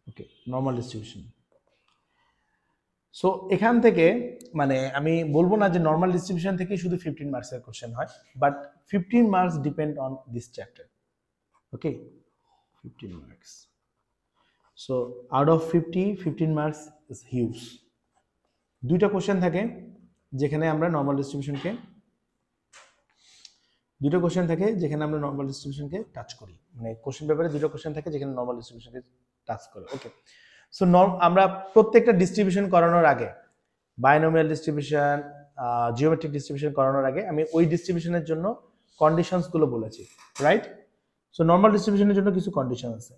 ওকে, normal distribution. So এখান থেকে মানে আমি বলবো না যে নর্মাল ডিস্ট্রিবিউশন থেকে শুধু 15 মার্কসের কোশ্চেন হয়, but 15 marks depend on this chapter. Okay, 15 marks. So out of 15 marks is huge. দুইটা কোশ্চেন থাকে যেখানে আমরা নর্মাল ডিস্ট্রিবিউশনকে টাচ করি, মানে কোশ্চেন পেপারে দুটো কোশ্চেন থাকে যেখানে নর্মাল ডিস্ট্রিবিউশনকে টাচ করে। ওকে, সো আমরা প্রত্যেকটা ডিস্ট্রিবিউশন করানোর আগে, বাইনোমিয়াল ডিস্ট্রিবিউশন, জিওমেট্রিক ডিস্ট্রিবিউশন করানোর আগে আমি ওই ডিস্ট্রিবিউশনের জন্য কন্ডিশনস গুলো বলেছি, রাইট? সো নর্মাল ডিস্ট্রিবিউশনের জন্য কিছু কন্ডিশন আছে।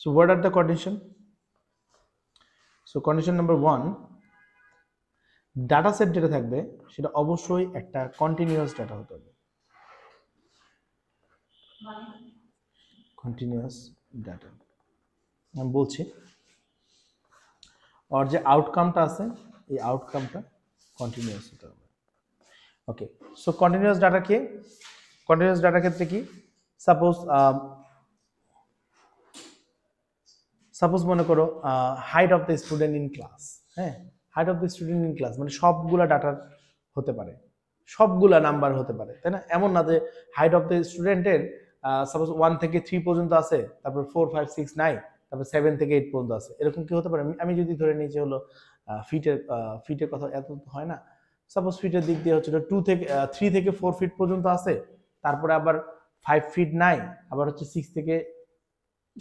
So what are the condition? So condition number 1, data set যেটা থাকবে সেটা অবশ্যই একটা কন্টিনিউয়াস ডাটা হতে হবে। কন্টিনিউয়াস ডাটা আমি বলছি, আর যে আউটকামটা আছে এই আউটকামটা কন্টিনিউয়াস হতে হবে। ওকে, সো কন্টিনিউয়াস ডাটা কি? কন্টিনিউয়াস ডাটার ক্ষেত্রে কি, সাপোজ মনে করো height of the student in class. হ্যাঁ, height of the student in class মানে সবগুলা ডাটার হতে পারে, সবগুলা নাম্বার হতে পারে, তাই না? এমন না যে হাইট অফ দ্য স্টুডেন্টের সাপোজ 1 থেকে 3 পর্যন্ত আছে, তারপর 4 5 6 9, তারপর 7 থেকে 8 পর্যন্ত আছে, এরকম কি হতে পারে? আমি যদি ধরে নিই যে হলো ফিটের কথা এত হয় না, সাপোজ ফিটের দিক দিয়ে হচ্ছে 3 থেকে 4 ফিট পর্যন্ত আছে, তারপরে আবার 5 ফিট নাই, আবার হচ্ছে 6 থেকে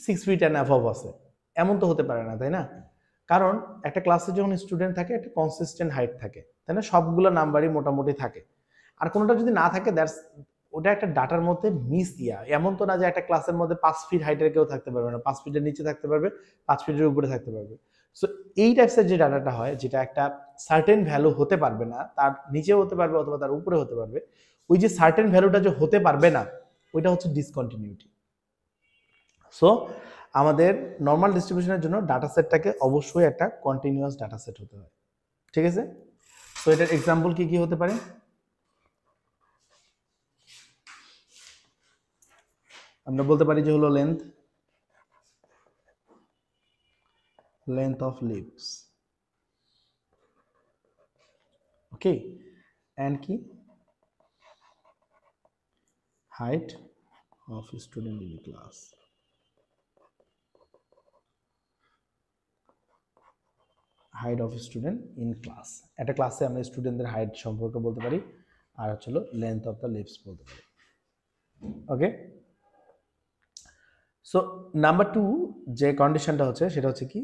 6 ফিট অ্যান্ড অ্যাভভ আছে, এমন তো হতে পারে না, তাই না? কারণ একটা ক্লাসে যখন স্টুডেন্ট থাকে একটা কনসিস্টেন্ট হাইট থাকে, তাই না? সবগুলো নাম্বারই মোটামুটি থাকে। আর কোনোটা যদি না থাকে ওটা একটা ডাটার মধ্যে মিস দিয়া। এমন তো না যে একটা ক্লাসের মধ্যে 5 ফিট হাইটের কেউ থাকতে পারবে না, 5 ফিটের নিচে থাকতে পারবে, 5 ফিটের উপরে থাকতে পারবে। সো এই টাইপসের যে ডাটাটা হয়, যেটা একটা সার্টেন ভ্যালু হতে পারবে না, তার নিচেও হতে পারবে অথবা তার উপরে হতে পারবে, ওই যে সার্টেন ভ্যালুটা যে হতে পারবে না, ওইটা হচ্ছে ডিসকন্টিনিউটি। সো আমাদের নর্মাল ডিস্ট্রিবিউশনের জন্য ডাটা সেটটাকে অবশ্যই একটা কন্টিনিউয়াস ডাটা সেট হতে হয়, ঠিক আছে? সো এটার এক্সাম্পল কি কি হতে পারে? আমরা বলতে পারি যে হলো length of leaves, okay, and কি height of student in class. Height of student in class, একটা ক্লাসে আমরা স্টুডেন্টদের হাইট সম্পর্কে বলতে পারি, আর হচ্ছে লেন্থ অফ দ্য লিভস বলতে পারি। ওকে, সো নাম্বার 2 যে কন্ডিশনটা হচ্ছে সেটা হচ্ছে কি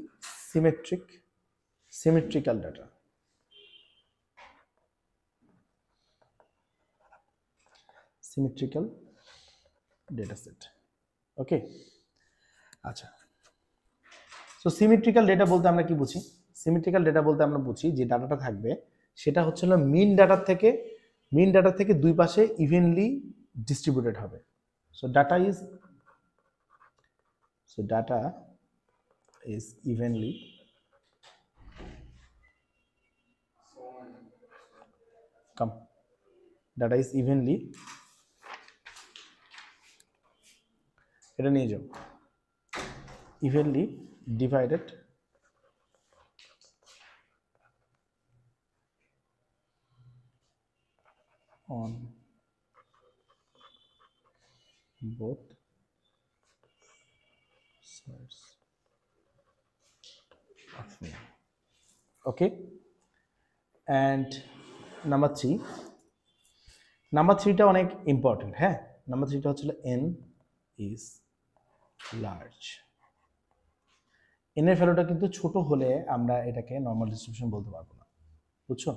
symmetrical data. Symmetrical data set, okay. আচ্ছা, সো সিমেট্রিক্যাল ডেটা বলতে আমরা কি বুঝি? সিমেট্রিক্যাল ডেটা বলতে আমরা বুঝি যে ডাটাটা থাকবে সেটা হচ্ছে মিন ডাটা থেকে দুই পাশে ইভেনলি ডিস্ট্রিবিউটেড হবে। সো ডাটা ইজ ইভেনলি এটা নিয়ে যাও, evenly divided on both sides of mean. Okay, and number 3 টা অনেক ইম্পর্টেন্ট। হ্যাঁ, নাম্বার 3টা হচ্ছে n is large। n এর ভ্যালুটা কিন্তু ছোট হলে আমরা এটাকে নর্মাল ডিস্ট্রিবিউশন বলতে পারবো না, বুঝছো?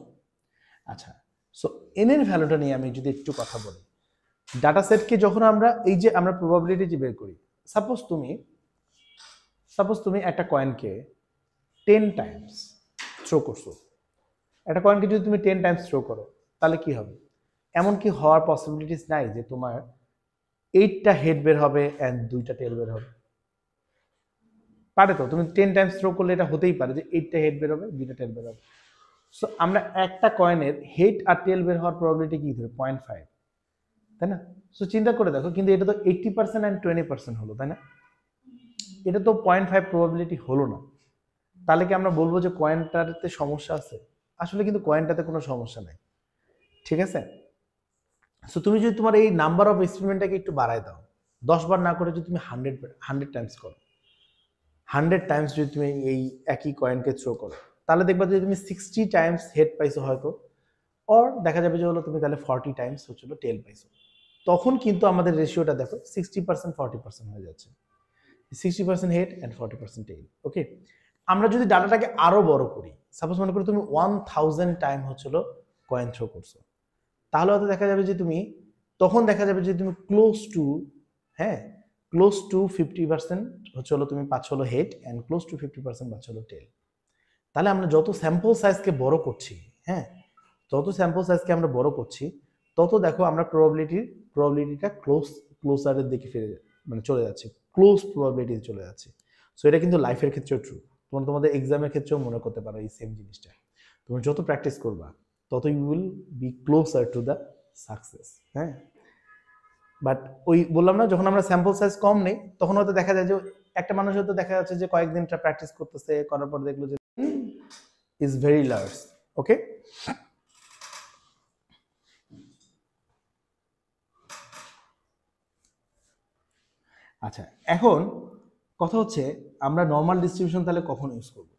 আচ্ছা, সো n এর ভ্যালুটা নিয়ে আমি যদি একটু কথা বলি, ডাটা সেটকে যখন আমরা এই যে আমরা প্রবাবিলিটি যে বের করি, সাপোজ তুমি একটা কয়েনকে 10 টাইমস থ্রো করছো, একটা কয়েনকে যদি তুমি 10 টাইমস থ্রো করো তাহলে কি হবে? এমন কি হওয়ার পসিবিলিটিস নাই যে তোমার 8টা হেড বের হবে এন্ড 2টা টেল বের হবে? পারে তো? তুমি 10 টাইমস থ্রো করলে এটা হতেই পারে যে 8টা হেড বের হবে, 2টা টেল বের হবে। সো আমরা একটা কয়েনের হেড আর টেল বের হওয়ার প্রবাবিলিটি কি ধরে 0.5, তাই না? সো চিন্তা করে দেখো, কিন্তু এটা তো 80% অ্যান্ড 20% হলো, তাই না? এটা তো 0.5 প্রবাবিলিটি হলো না। তাহলে কি আমরা বলবো যে কয়েনটাতে সমস্যা আছে? আসলে কিন্তু কয়েনটাতে কোনো সমস্যা নেই, ঠিক আছে? সো তুমি যদি তোমার এই নাম্বার অফ এক্সপেরিমেন্টটাকে একটু বাড়ায় দাও, 10 বার না করে যদি তুমি 100 টাইমস করো, 100 টাইমস যদি তুমি এই একই কয়েনকে থ্রো করো, তাহলে দেখবা যে তুমি 60 টাইমস হেড পাইছো হয়তো, অর দেখা যাবে যে হলো তুমি তাহলে 40 টাইমস হচ্ছিল টেল পাইছো। তখন কিন্তু আমাদের রেশিওটা দেখো 60% 40% হয়ে যাচ্ছে, 60% হেড অ্যান্ড 40% টেল। ওকে, আমরা যদি ডাটাটাকে আরো বড় করি, সাপোজ মনে করো তুমি 1000 টাইম হচ্ছিল কয়েন থ্রো করছো, তাহলে হয়তো দেখা যাবে যে তুমি, তখন দেখা যাবে যে তুমি ক্লোজ টু, হ্যাঁ, ক্লোজ টু 50% হচ্ছে হলো তুমি পাচ্ছ হলো হেড অ্যান্ড ক্লোজ টু 50% পাচ্ছ হলো টেল। তাহলে আমরা যত স্যাম্পল সাইজকে বড় করছি, হ্যাঁ, যত স্যাম্পল সাইজকে আমরা বড় করছি, তত দেখো আমরা প্রবাবিলিটিটা ক্লোজারের দিকে মানে চলে যাচ্ছে, ক্লোজ প্রবাবিলিটি চলে যাচ্ছে। সো এটা কিন্তু লাইফের ক্ষেত্রেও ট্রু, তোমাদের এক্সামের ক্ষেত্রেও মনে করতে পারো এই সেম জিনিসটা। তুমি যত প্র্যাকটিস করবা তত you will be closer to the success. হ্যাঁ, বাট ওই বললাম না, যখন আমরা স্যাম্পল সাইজ কম নেই তখন হয়তো দেখা যায় যে একটা মানুষ হয়তো দেখা যাচ্ছে যে কয়েকদিন প্র্যাকটিস করতেছে, করার পর দেখলো যে ইজ ভেরি লার্জ। ওকে, আচ্ছা, এখন কথা হচ্ছে আমরা নর্মাল ডিস্ট্রিবিউশন তাহলে কখন ইউজ করব?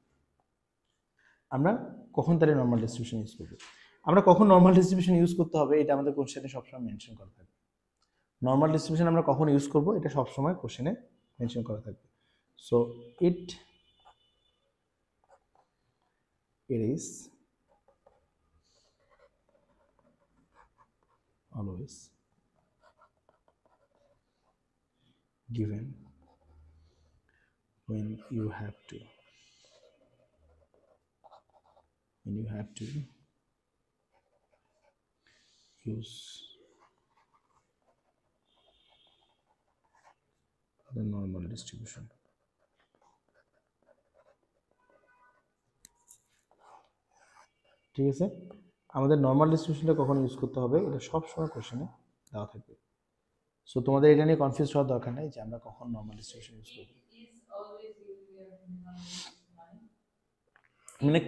আমরা কখন তাহলে নর্মাল ডিস্ট্রিবিউশন ইউজ করব? আমরা কখন নর্মাল ডিস্ট্রিবিউশন ইউজ করতে হবে এটা আমাদের কোশ্চেনে সবসময় মেনশন করা থাকবে। নর্মাল ডিস্ট্রিবিউশন আমরা কখন ইউজ করব এটা সবসময় কোশ্চেনে মেনশন করা থাকবে। So it is always given when you have to use the normal distribution. ঠিক আছে, আমাদের নর্মাল ডিস্ট্রিবিউশনটা কখন ইউজ করতে হবে এটা সব সময় কোশ্চেনে দেওয়া থাকবে। সো তোমাদের এটা নিয়ে কনফিউজ হওয়ার দরকার নেই যে আমরা কখন নর্মাল ডিস্ট্রিবিউশন ইউজ করব। মানে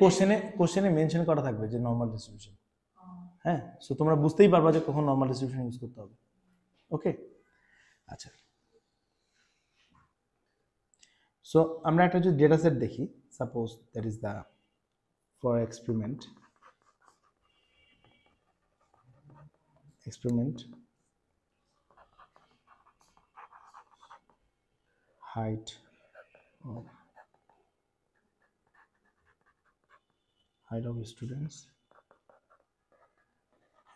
কোশ্চেনে মেনশন করা থাকবে যে নর্মাল ডিস্ট্রিবিউশন। হ্যাঁ, সো তোমরা বুঝতেই পারবা যে কখন নর্মাল ডিস্ট্রিবিউশন ইউজ করতে হবে। ওকে, আচ্ছা, সো আমরা একটা যদি ডেটা সেট দেখি, suppose that is the for experiment height of students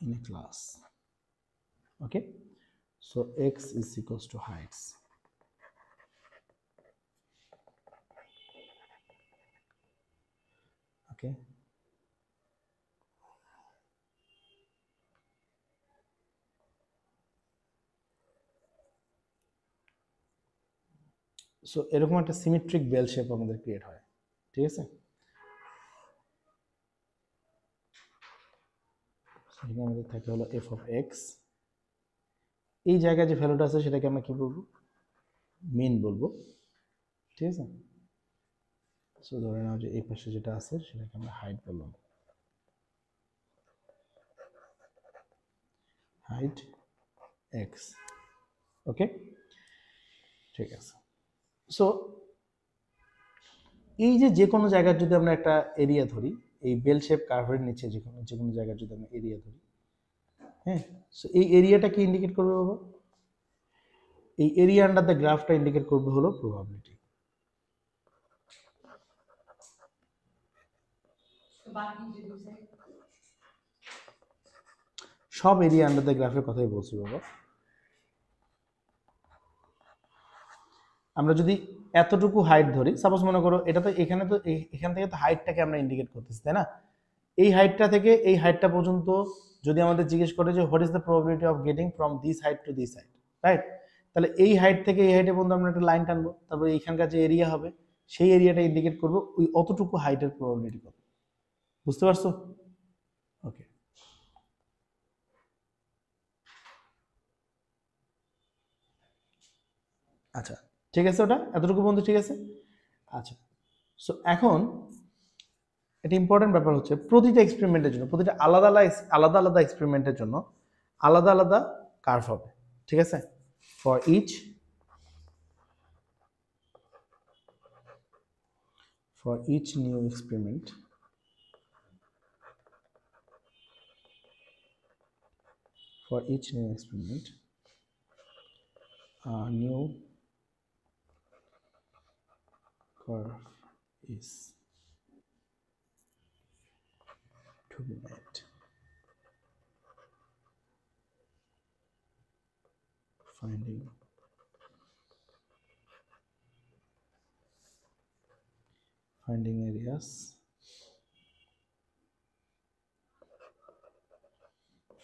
in a class. Okay, so x is equals to heights. Okay, so এরকম একটা সিমেট্রিক বেল শেপ আমাদের ক্রিয়েট হয়। ঠিক আছে, সেখানে আমাদের থাকে হলো f of x, এই জায়গায় যে ভ্যালুটা আছে সেটাকে আমরা কি বলবো? মিন বলবো। ঠিক আছে, সো ধরে নাও যে এই পাশে যেটা আছে সেটাকে আমরা হাইট বললাম, হাইট x। ওকে, ঠিক আছে, সো এই যে কোনো জায়গার যদি আমরা একটা এরিয়া ধরি, এই বেল শেপ কার্ভের নিচে যে কোনো জায়গার যদি আমরা এরিয়া ধরি, হ্যাঁ, সো এই এরিয়াটা কি ইন্ডিকেট করবে বাবা? এই এরিয়া আন্ডার দ্য গ্রাফটা ইন্ডিকেট করবে হলো প্রবাবিলিটি। সব এরিয়া আন্ডার দ্য গ্রাফের কথাই বলছি বাবা। আমরা যদি এতটুকু হাইট ধরি, সাপোজ মনে করো এটা তো এখানে তো এখান থেকে তো হাইটটাকে আমরা ইন্ডিকেট করতেছি, তাই না? এই হাইটটা থেকে এই হাইটটা পর্যন্ত যদি আমাদের জিজ্ঞেস করে যে what is the probability of getting from this height to this height, right? তাহলে এই হাইট থেকে এই হাইটে পর্যন্ত আমরা একটা লাইন টানবো, তারপরে এইখানকার যে এরিয়া হবে সেই এরিয়াটা ইন্ডিকেট করবো ওই অতটুকু হাইটের প্রবাবিলিটি কত। বুঝতে পারছো? ওকে, আচ্ছা, ঠিক আছে, ওটা এতটুকু বন্ধু, ঠিক আছে। আচ্ছা, সো এখন এটা ইম্পর্টেন্ট ব্যাপার হচ্ছে প্রতিটা এক্সপেরিমেন্টের জন্য, প্রতিটা আলাদা আলাদা আলাদা এক্সপেরিমেন্টের জন্য আলাদা আলাদা কার্ভ হবে, ঠিক আছে। For each new experiment, new curve is to be made. Finding areas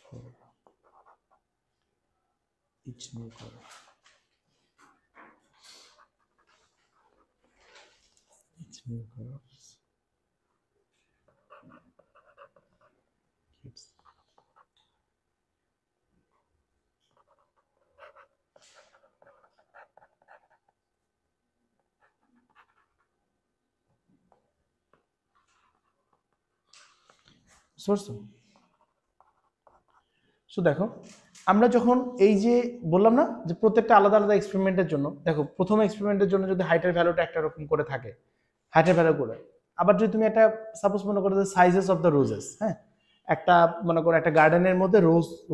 for each new curve. Each new curves gives source. So দেখো, আমরা যখন এই যে বললাম না যে প্রত্যেকটা আলাদা আলাদা এক্সপেরিমেন্টের জন্য, দেখো প্রথম এক্সপেরিমেন্টের জন্য যদি হাইটের ভ্যালুটা একটা রকম করে থাকে, হাইটের ভ্যালু করে, আবার যদি তুমি একটা সাপোজ মনে করো যে সাইজেস অফ দ্য রোজেস, হ্যাঁ, একটা মনে করো একটা গার্ডেনের মধ্যে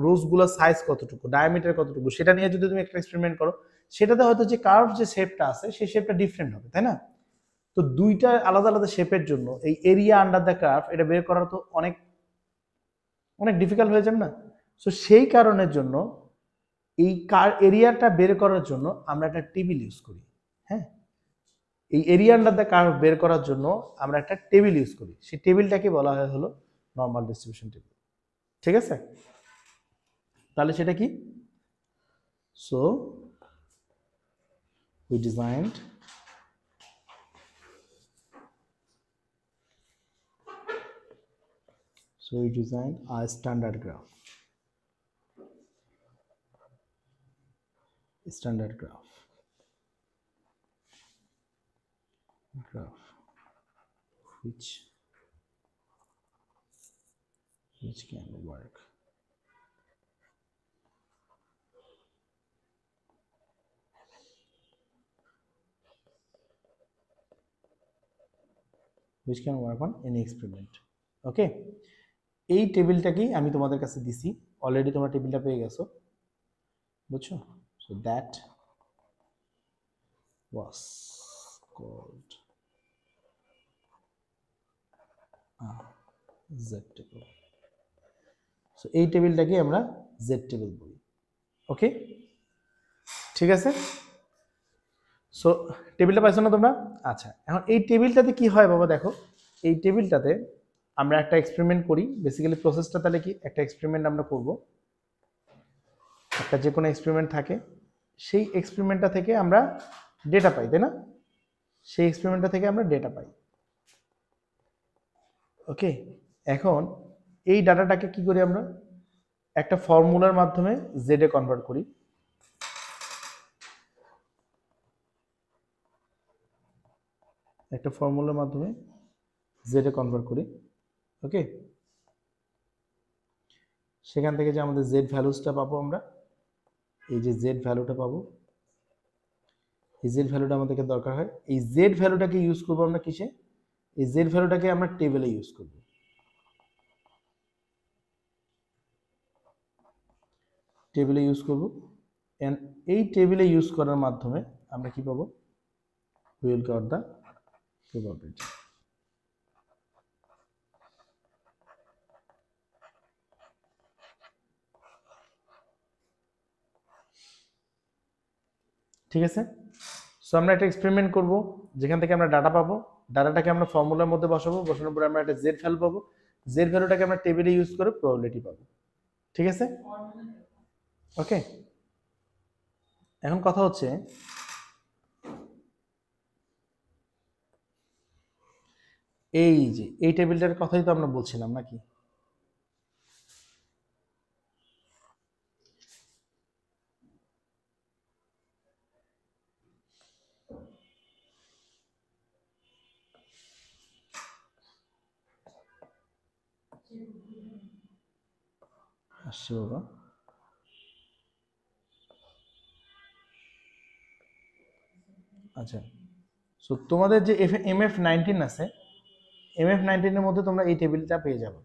রোজগুলোর সাইজ কতটুকু, ডায়ামিটার কতটুকু, সেটা নিয়ে যদি তুমি একটা এক্সপেরিমেন্ট করো, সেটাতে হয়তো যে কার্ভ যে শেপটা আছে সেই শেপটা ডিফারেন্ট হবে, তাই না? তো দুইটা আলাদা আলাদা শেপের জন্য এই এরিয়া আন্ডার দ্য কার্ভ এটা বের করা তো অনেক অনেক ডিফিকাল্ট হয়ে যাবে না? সো সেই কারণের জন্য এই এরিয়াটা বের করার জন্য আমরা একটা টেবিল ইউজ করি, হ্যাঁ, এই এরিয়া আন্ডার দ্য কার্ভ বের করার জন্য আমরা একটা টেবিল ইউজ করি, সেই টেবিলটাকে বলা হয় হলো নর্মাল ডিস্ট্রিবিউশন টেবিল, ঠিক আছে। তাহলে সেটা কি? So we designed a standard graph, which can work on any experiment. ওকে, এই টেবিলটাকেই আমি তোমাদের কাছে দিছি, অলরেডি তোমরা টেবিলটা পেয়ে গেছো, বুঝছো? So that was called z table. So এই টেবিলটাকে আমরা z টেবিল বলি, ওকে, ঠিক আছে। সো টেবিলটা পাইছো না তোমরা? আচ্ছা, এখন এই টেবিলটাতে কি হয় বাবা, দেখো এই টেবিলটাতে আমরা একটা এক্সপেরিমেন্ট করি, বেসিক্যালি প্রসেসটা তাহলে কি, একটা এক্সপেরিমেন্ট আমরা করব, একটা যে কোনো এক্সপেরিমেন্ট থাকে, সেই এক্সপেরিমেন্টটা থেকে আমরা ডেটা পাই, তাই না? সেই এক্সপেরিমেন্টটা থেকে আমরা ডেটা পাই, ওকে। এখন এই ডাটাটাকে কি করি আমরা, একটা ফর্মুলার মাধ্যমে জেডে কনভার্ট করি, একটা ফর্মুলার মাধ্যমে জেডে কনভার্ট করি, ওকে। সেখান থেকে যে আমাদের জেড ভ্যালুসটা পাবো আমরা, এই যে জেড ভ্যালুটা পাবো, এই জেড ভ্যালুটা আমাদেরকে দরকার হয়, এই জেড ভ্যালুটাকে ইউজ করবো আমরা কিসে, এই জেড ভ্যালুটাকে আমরা টেবিলে ইউজ করব, টেবিলে ইউজ করব, এন্ড এই টেবিলে ইউজ করার মাধ্যমে আমরা কি পাবো, we will get the probability। ঠিক আছে। সো আমরা একটা এক্সপেরিমেন্ট করব, যেখান থেকে আমরা ডাটা পাবো, ডাটাটাকে আমরা ফর্মুলার মধ্যে বসাবো, বসানোর পরে আমরা একটা জেড ভ্যালু পাবো, জেড ভ্যালুটাকে আমরা টেবিলে ইউজ করে প্রবাবিলিটি পাবো, ঠিক আছে, ওকে। এখন কথা হচ্ছে এই যে এই টেবিলটার কথাই তো আমরা বলছিলাম নাকি, আসছে বাবা। আচ্ছা, সো তোমাদের যে MF19 আছে, MF19 এর মধ্যে তোমরা এই টেবিলটা পেয়ে যাবে।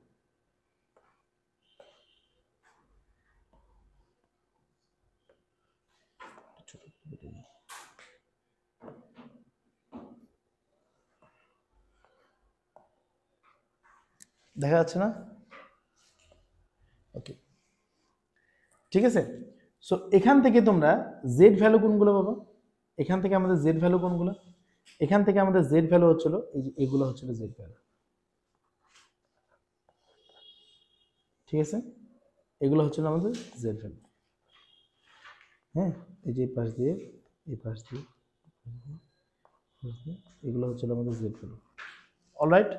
দেখা যাচ্ছে না? ওকে, ঠিক আছে। সো এখান থেকে তোমরা জেড ভ্যালু কোনগুলো পাবো? এখান থেকে আমাদের জেড ভ্যালু কোনগুলো? এখান থেকে আমাদের জেড ভ্যালু হচ্ছিল এই যে এগুলো হচ্ছিল জেড ভ্যালু, ঠিক আছে? এগুলো হচ্ছিল আমাদের জেড ভ্যালু। হ্যাঁ, এই যে পাশ দিয়ে এই পাশ দিয়ে এগুলো হচ্ছিল আমাদের জেড ভ্যালু। অলরাইট,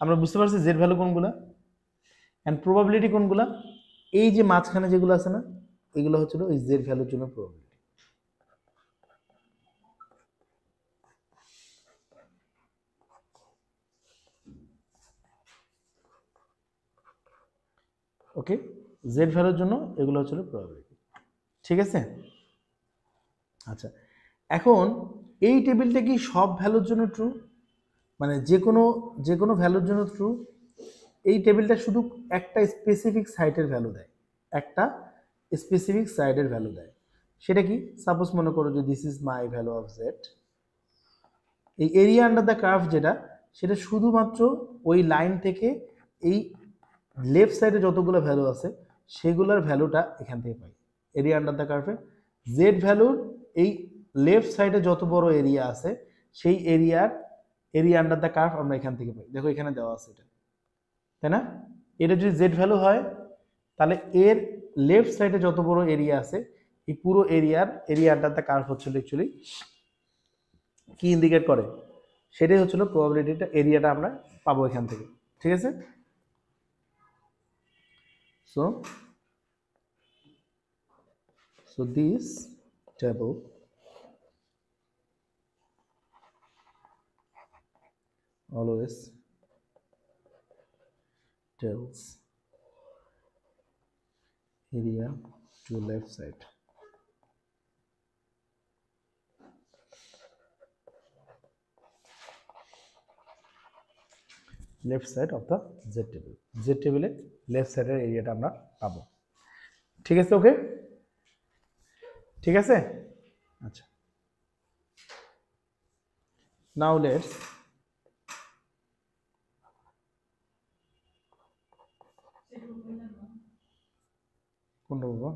আমরা বুঝতে পারছি জেড ভ্যালু কোনগুলা অ্যান্ড প্রবাবিলিটি কোনগুলা। এই যে মাঝখানে যেগুলো আছে না, এগুলো হচ্ছিল এই জেড ভ্যালুর জন্য প্রবাবিলিটি। ওকে, জেড ভ্যালুর জন্য এগুলো হচ্ছিল প্রবাবিলিটি, ঠিক আছে? আচ্ছা, এখন এই টেবিলটা কি সব ভ্যালুর জন্য ট্রু? মানে যে কোনো ভ্যালুর জন্য ট্রু? এই টেবিলটা শুধু একটা স্পেসিফিক সাইটের ভ্যালু দেয়, একটা স্পেসিফিক সাইডের ভ্যালু দেয়। সেটা কি? সাপোজ মনে করো যে this is my value of Z. এই এরিয়া আন্ডার দ্য কার্ভ যেটা, সেটা শুধুমাত্র ওই লাইন থেকে এই লেফট সাইডে যতগুলো ভ্যালু আছে সেগুলোর ভ্যালুটা এখান থেকে পাই। এরিয়া আন্ডার দ্য কার্ভে জেড ভ্যালুর এই লেফট সাইডে যত বড় এরিয়া আছে সেই এরিয়া আন্ডার দ্য কার্ভ আমরা এখান থেকে পাই। দেখো এখানে দেওয়া আছে এটা, তাই না? এটা যদি জেড ভ্যালু হয় তাহলে এর লেফট সাইডে যত বড় এরিয়া আছে এই পুরো এরিয়া আন্ডার দ্য কার্ভ হচ্ছিল অ্যাকচুয়ালি কি ইন্ডিকেট করে, সেটাই হচ্ছিল প্রবাবিলিটিটা, এরিয়াটা আমরা পাবো এখান থেকে, ঠিক আছে? So this table always tells area to left side. Left side of the Z table. Z table left side এর এরিয়াটা আমরা পাবো, ঠিক আছে? ওকে, ঠিক আছে। আচ্ছা, নাও লেটস কোনটা বলবো?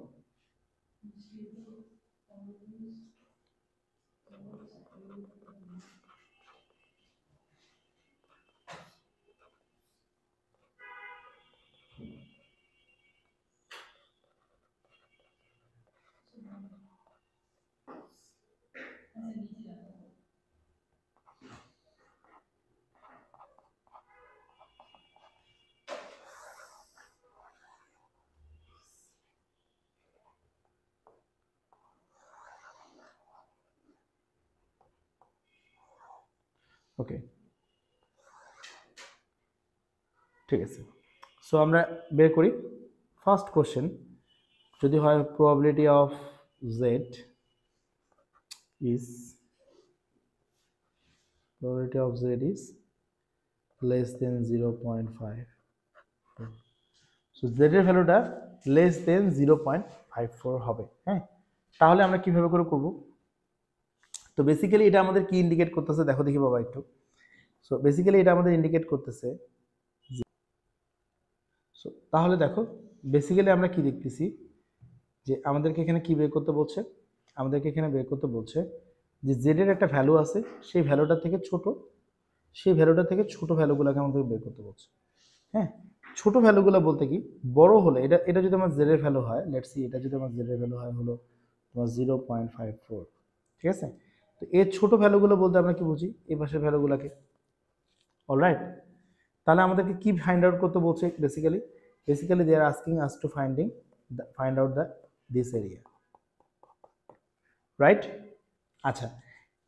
ওকে, ঠিক আছে। সো আমরা বের করি ফার্স্ট কোশ্চেন। যদি হয় probability of Z is less than 0.5। So Z এর ভ্যালুটা লেস দেন 0.54 হবে। হ্যাঁ, তাহলে আমরা কিভাবে করে করব? তো বেসিক্যালি এটা আমাদের কি ইন্ডিকেট করতেছে দেখো দেখি বাবা একটু। সো বেসিক্যালি এটা আমাদের ইন্ডিকেট করতেছে, সো তাহলে দেখো বেসিক্যালি আমরা কি দেখতেছি যে আমাদেরকে এখানে কি বের করতে বলছে? আমাদেরকে এখানে বের করতে বলছে যে জেড এর একটা ভ্যালু আছে, সেই ভ্যালুটা থেকে ছোট ভ্যালুগুলোকে আমাদের বের করতে বলছে। হ্যাঁ, ছোট ভ্যালুগুলো বলতে কি, বড় হলে এটা যদি আমার জেড এর ভ্যালু হয়, লেটস সি এটা যদি আমার জেড এর ভ্যালু হয় হলো তোমার 0.54, ঠিক আছে? তো এর ছোট ভ্যালুগুলো বলতে আমরা কি বুঝি? এই পাশের ভ্যালুগুলোকে। অলরাইট, তাহলে আমাদেরকে কি ফাইন্ড আউট করতে বলছে? Basically they are asking us to find out this area, right? আচ্ছা,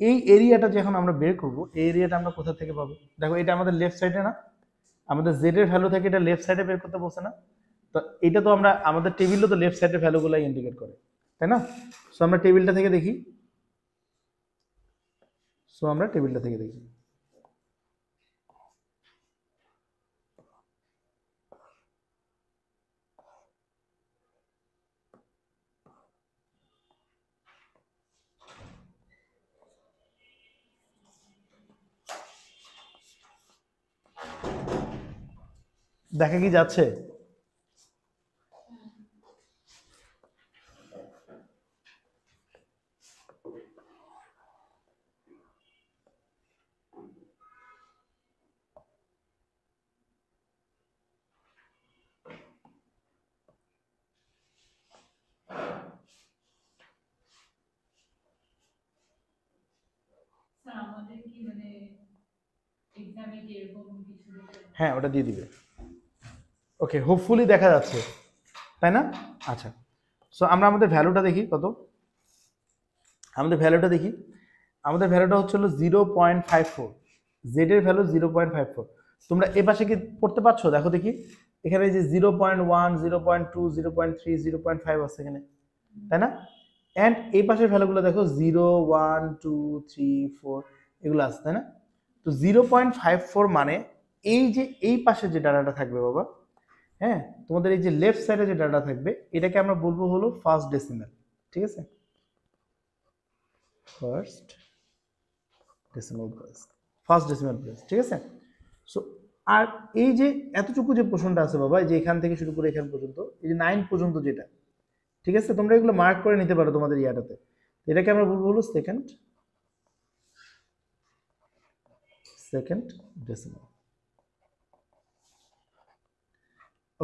এই এরিয়াটা যখন আমরা বের করব, এই এরিয়াটা আমরা কোথা থেকে পাবো? দেখো এটা আমাদের লেফট সাইডে না, আমাদের জেড এর ভ্যালু থেকে এটা লেফট সাইডে বের করতে বলছে না? তো এটা তো আমরা আমাদের টেবিলও তো লেফট সাইডের ভ্যালুগুলাই ইন্ডিকেট করে, তাই না? সো আমরা টেবিলটা থেকে দেখি। দেখা কি যাচ্ছে? হ্যাঁ, ওটা দিয়ে দিবে। ওকে, হোপফুলি দেখা যাচ্ছে, তাই না? আচ্ছা, সো আমরা আমাদের ভ্যালুটা দেখি কত। আমাদের ভ্যালুটা হচ্ছে হলো 0.54। জেড এর ভ্যালু 0.54। তোমরা এ পাশে কি পড়তে পারছো? দেখো দেখি, এখানে যে 0.1, 0.2, 0.3, 0.5 আছে এখানে, তাই না? অ্যান্ড এই পাশের ভ্যালুগুলো দেখো 0, 1, 2, 3, 4 এগুলো আছে, তাই না? তো 0.54 মানে এই যে এই পাশে যে ডাটাটা থাকবে বাবা, হ্যাঁ, তোমাদের এই যে লেফট সাইডে যে ডাটা থাকবে এটাকে আমরা বলবো হলো ফার্স্ট ডেসিমাল, ঠিক আছে? ফার্স্ট ডেসিমাল প্লেস, ঠিক আছে? সো আর এই যে এতটুকু যে পোর্শনটা আছে বাবা, এই যে এখান থেকে শুরু করে এখান পর্যন্ত, এই যে 9 পর্যন্ত যেটা, ঠিক আছে? তোমরা এগুলো মার্ক করে নিতে পারো তোমাদের ইয়াটাতে। এটাকে আমরা বলবো হলো সেকেন্ড ডেসিমাল।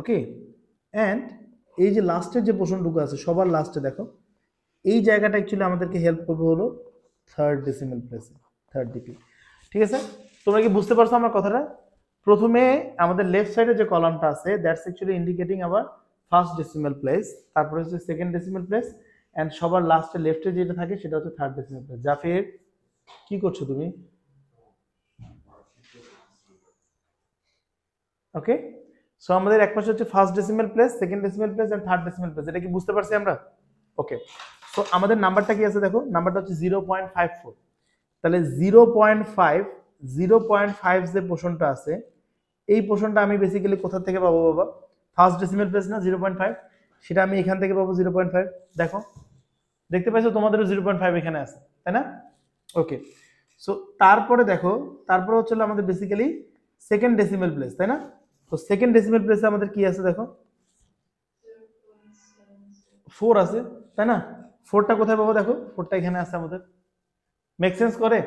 ওকে, অ্যান্ড এই যে লাস্টের যে পোর্শনটুকু আছে সবার লাস্টে দেখো, এই জায়গাটা অ্যাকচুয়ালি আমাদেরকে হেল্প করবে হলো থার্ড ডেসিমাল প্লেসে, থার্ড ডিপি, ঠিক আছে? তোমরা কি বুঝতে পারছো আমার কথাটা? প্রথমে আমাদের লেফট সাইডে যে কলামটা আছে দ্যাটস অ্যাকচুয়ালি ইন্ডিকেটিং আবার ফার্স্ট ডেসিমাল প্লেস, তারপরে হচ্ছে সেকেন্ড ডেসিমাল প্লেস, অ্যান্ড সবার লাস্টে লেফটে যেটা থাকে সেটা হচ্ছে থার্ড ডেসিমাল প্লেস। জাফির, কি করছো তুমি? ওকে, সো আমাদের এক পাশে হচ্ছে first decimal place, second decimal place and third decimal place. এটা কি বুঝতে পারছি আমরা? ওকে, সো আমাদের নাম্বারটা কি আছে দেখো, নাম্বারটা হচ্ছে 0.54। তাহলে 0.5 যে পোর্শনটা আছে এই পোর্শনটা আমি বেসিক্যালি কোথা থেকে পাবো বাবা? ফার্স্ট ডেসিমাল প্লেস না 0.5, সেটা আমি এখান থেকে পাবো 0.5। দেখো, দেখতে পাইছো তোমাদেরও 0.5 এখানে আছে, তাই না? ওকে, সো তারপরে দেখো, তারপরে হচ্ছে আমাদের বেসিক্যালি সেকেন্ড ডেসিমাল প্লেস, তাই না? তো সেকেন্ড ডেসিমাল প্লেসে আমাদের কি আছে দেখো, 4 আছে, তাই না? 4টা কোথায় পাবো দেখো, 4টা এখানে আছে আমাদের। মেক সেন্স করে?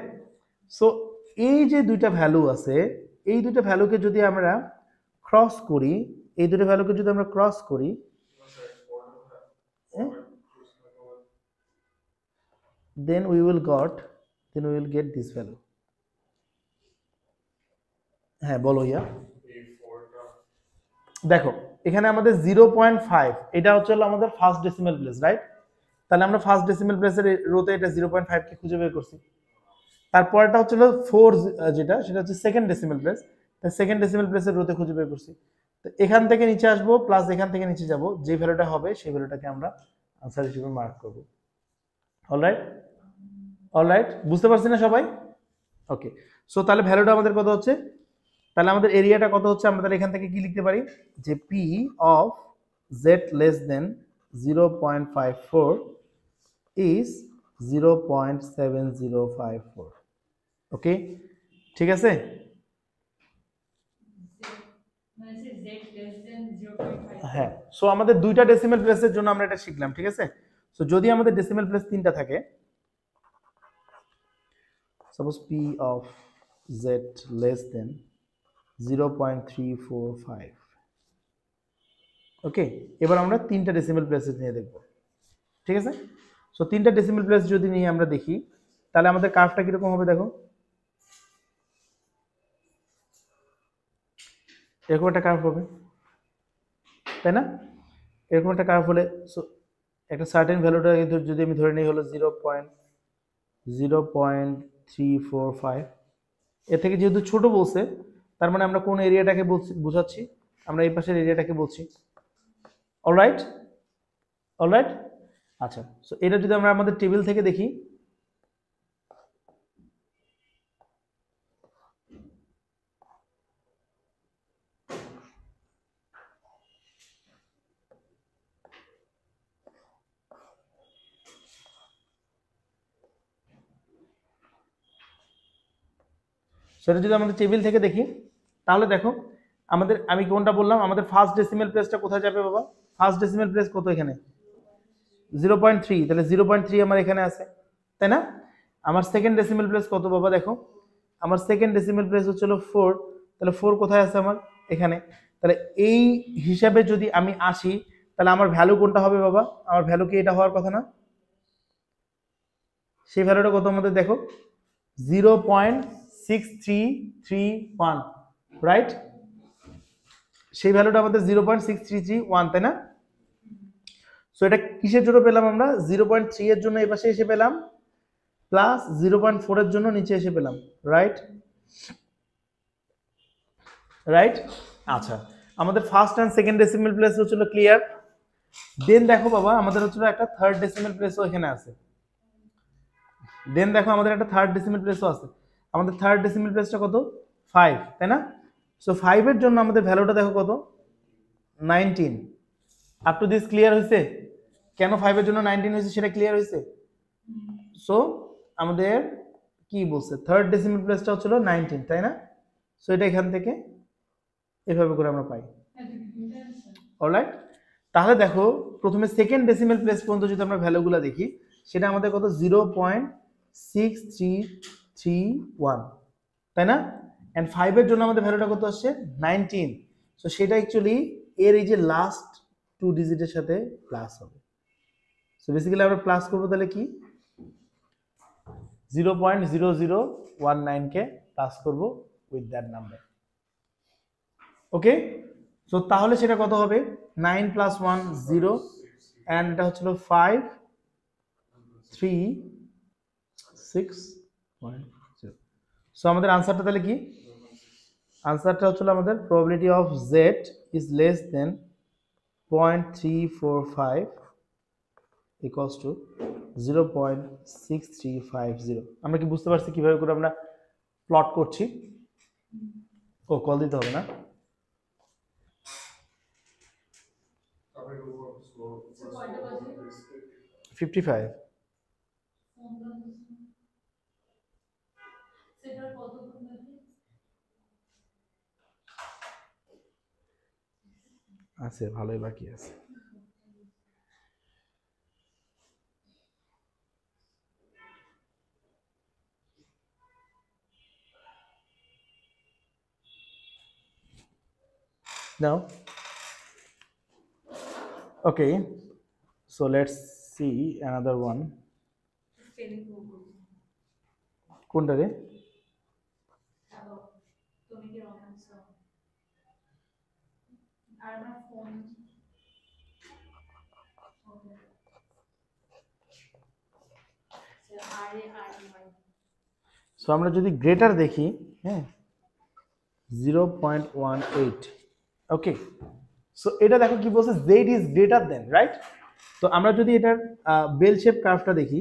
সো এই যে দুইটা ভ্যালু আছে, এই দুইটা ভ্যালুকে যদি আমরা ক্রস করি, then we will get this value. হ্যাঁ বলো ইয়া। দেখো এখানে আমাদের 0.5, এটা হচ্ছে আমাদের ফার্স্ট ডেসিমাল প্লেস, রাইট? তাহলে আমরা ফার্স্ট ডেসিমাল প্লেসের রোতে এটা 0.5 কে খুঁজে বের করছি। তারপরটা হচ্ছে 4, যেটা সেটা হচ্ছে সেকেন্ড ডেসিমাল প্লেস, তাই সেকেন্ড ডেসিমাল প্লেসের রোতে খুঁজে বের করছি। তো এখান থেকে নিচে আসবো প্লাস এখান থেকে নিচে যাব, যে ভ্যালুটা হবে সেই ভ্যালুটাকে আমরা আনসার হিসেবে মার্ক করব। অলরাইট, বুঝতে পারছি না সবাই? ওকে, সো তাহলে ভ্যালুটা আমাদের কত হচ্ছে, তাহলে আমাদের এরিয়াটা কত হচ্ছে, আমরা তাহলে এখান থেকে কি লিখতে পারি যে P of Z less than 0.54 is 0.7054। ওকে, ঠিক আছে? হ্যাঁ, সো আমাদের দুইটা ডেসিমাল প্লেসের জন্য আমরা এটা শিখলাম, ঠিক আছে? সো যদি আমাদের ডেসিমাল প্লেস 3টা থাকে, suppose P of Z less than 0.345। ওকে, এবার আমরা 3টা ডেসিমাল প্লেসেস নিয়ে দেখব, ঠিক আছে? সো 3টা ডেসিমাল প্লেস যদি নিয়ে আমরা দেখি, তাহলে আমাদের কার্ভটা কিরকম হবে দেখো, এরকম একটা কার্ভ হবে, তাই না? এরকম একটা কার্ভ হলে সো একটা সার্টেন ভ্যালুটা যদি আমি ধরে নিই হলো 0.345, এর থেকে যেহেতু ছোট বলছে তার মানে আমরা কোন এরিয়াটাকে বোঝাচ্ছি, আমরা এই পাশের এরিয়াটাকে বলছি, অলরাইট, অলরাইট। আচ্ছা, সো এটা যদি আমরা আমাদের টেবিল থেকে দেখি, সেটা যদি আমাদের টেবিল থেকে দেখি, তাহলে দেখো আমাদের, আমি কোনটা বললাম, আমাদের ফার্স্ট ডেসিমেল প্লেসটা কোথায় যাবে বাবা? ফার্স্ট ডেসিমেল প্লেস কত এখানে? 0.3, তাহলে 0.3 আমার এখানে আছে, তাই না? আমার সেকেন্ড ডেসিমেল প্লেস কত বাবা? দেখো আমার সেকেন্ড ডেসিমেল প্লেস হচ্ছিল 4, তাহলে 4 কোথায় আছে আমার? এখানে। তাহলে এই হিসাবে যদি আমি আসি, তাহলে আমার ভ্যালু কোনটা হবে বাবা? আমার ভ্যালু কি এটা হওয়ার কথা না? সেই ভ্যালুটা কত আমাদের দেখো, 0.6331, রাইট? সেই ভ্যালুটা আমাদের 0.6331, তাই না? সো এটা কিসের জন্য পেলাম আমরা? 0.3 এর জন্য এই পাশে এসে পেলাম, প্লাস 0.4 এর জন্য নিচে এসে পেলাম, রাইট? রাইট। আচ্ছা, আমাদের first and second decimal place হচ্ছিল ক্লিয়ার। দেন দেখো বাবা, আমাদের হচ্ছিল একটা থার্ড ডেসিমেল প্লেসও এখানে আছে। দেন দেখো আমাদের একটা থার্ড ডেসিমেল প্লেসও আছে। আমাদের থার্ড ডেসিমেল প্লেসটা কত? 5, তাই না? সো 5 এর জন্য আমাদের ভ্যালুটা দেখো কত? 19। আপ টু দিস ক্লিয়ার হয়েছে? কেন 5 এর জন্য 19 হয়েছে সেটা ক্লিয়ার হয়েছে? সো আমাদের কি বলছে, থার্ড ডেসিমেল প্লেসটা হচ্ছিল 19, তাই না? সো এটা এখান থেকে এভাবে করে আমরা পাই, অলরাইট? তাহলে দেখো প্রথমে সেকেন্ড ডেসিমেল প্লেস পর্যন্ত যদি আমরা ভ্যালুগুলো দেখি, সেটা আমাদের কত? 0.6331, তাই না? এন্ড 5 এর জন্য আমাদের ভ্যালুটা কত আসছে? 19। সো সেটা অ্যাকচুয়ালি এর এই যে লাস্ট 2 ডিজিটের সাথে প্লাস হবে। সো বেসিক্যালি আমরা প্লাস করবো, তাহলে কি 0.0019 কে প্লাস করব with that number. Okay, so তাহলে সেটা কত হবে? 9 + 1 0, এন্ড এটা হচ্ছিল 5 3 6.0। সো আমাদের আনসারটা তাহলে কি? আনসারটা হচ্ছিল আমাদের probability of z is less than 0.345 equals to 0.6350। আমরা কি বুঝতে পারছি কিভাবে করে আমরা প্লট করছি? ও কল দিতে হবে না? So what was it? 55। সেটার কতক্ষণ বাকি? আছে, ভালোই বাকি আছে। Now, okay, so let's see another one. Spelling করব। কোনটা রে? হ্যালো, তুমি কি রং আনছো? আর আমার ফোন। ওকে। আরে আর সো আমরা যদি গ্রেটার দেখি, হ্যাঁ 0.18, ওকে। সো এটা দেখো কি বলছে, z is greater than, right? তো আমরা যদি এটার বেল শেপ কার্ভটা দেখি,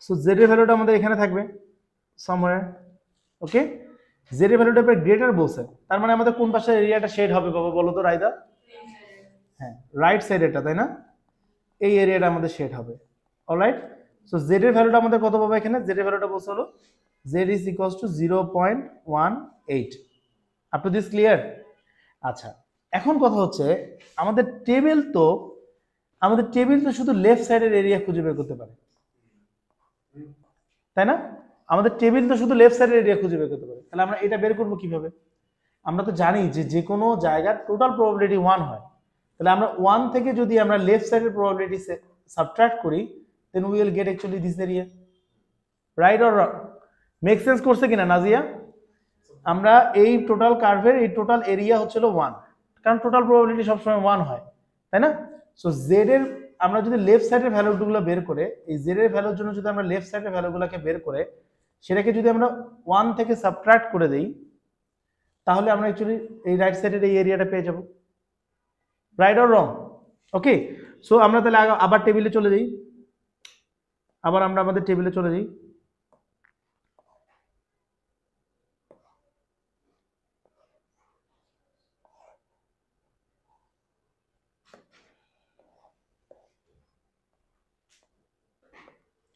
সো z এর ভ্যালুটা আমাদের এখানে থাকবে সামওয়্যার, ওকে। z এর ভ্যালুটা এবার গ্রেটার বলছে, তার মানে আমাদের কোন পাশের এরিয়াটা শেড হবে বাবা বলো তো রাইদা? হ্যাঁ, রাইট সাইড এটা, তাই না? এই এরিয়াটা আমাদের শেড হবে, অলরাইট। সো z এর ভ্যালুটা আমাদের কত পাবো এখানে? z এর ভ্যালুটা বলছে হলো z is equals to 0.18। Up to this clear? আচ্ছা, এখন কথা হচ্ছে আমাদের টেবিল তো শুধু লেফট সাইডের এরিয়া খুঁজে বের করতে পারে, তাই না? আমাদের টেবিল তো শুধু লেফট সাইডের এরিয়া খুঁজে বের করতে পারে, তাহলে আমরা এটা বের করবো কিভাবে? আমরা তো জানি যে যে কোনো জায়গার টোটাল প্রবাবিলিটি 1 হয়, তাহলে আমরা 1 থেকে যদি আমরা লেফট সাইডের প্রবাবিলিটি সাবট্রাক্ট করি, then we will get actually this area, right or wrong? Make sense করছে কিনা নাজিয়া? আমরা এই টোটাল কার্ভের এই টোটাল এরিয়া হচ্ছিল 1, কারণ টোটাল প্রবাবিলিটি সবসময় 1 হয়, তাই না? সো জেড এর আমরা যদি লেফট সাইডের ভ্যালুগুলো বের করে, এই জেড এর ভ্যালুর জন্য যদি আমরা লেফট সাইডের ভ্যালুগুলোকে বের করে সেটাকে যদি আমরা 1 থেকে সাবট্রাক্ট করে দেই তাহলে আমরা অ্যাকচুয়ালি এই রাইট সাইডের এই এরিয়াটা পেয়ে যাব। Right or wrong? Okay, so আমরা তাহলে আবার টেবিলে চলে যাই, আবার আমরা আমাদের টেবিলে চলে যাই।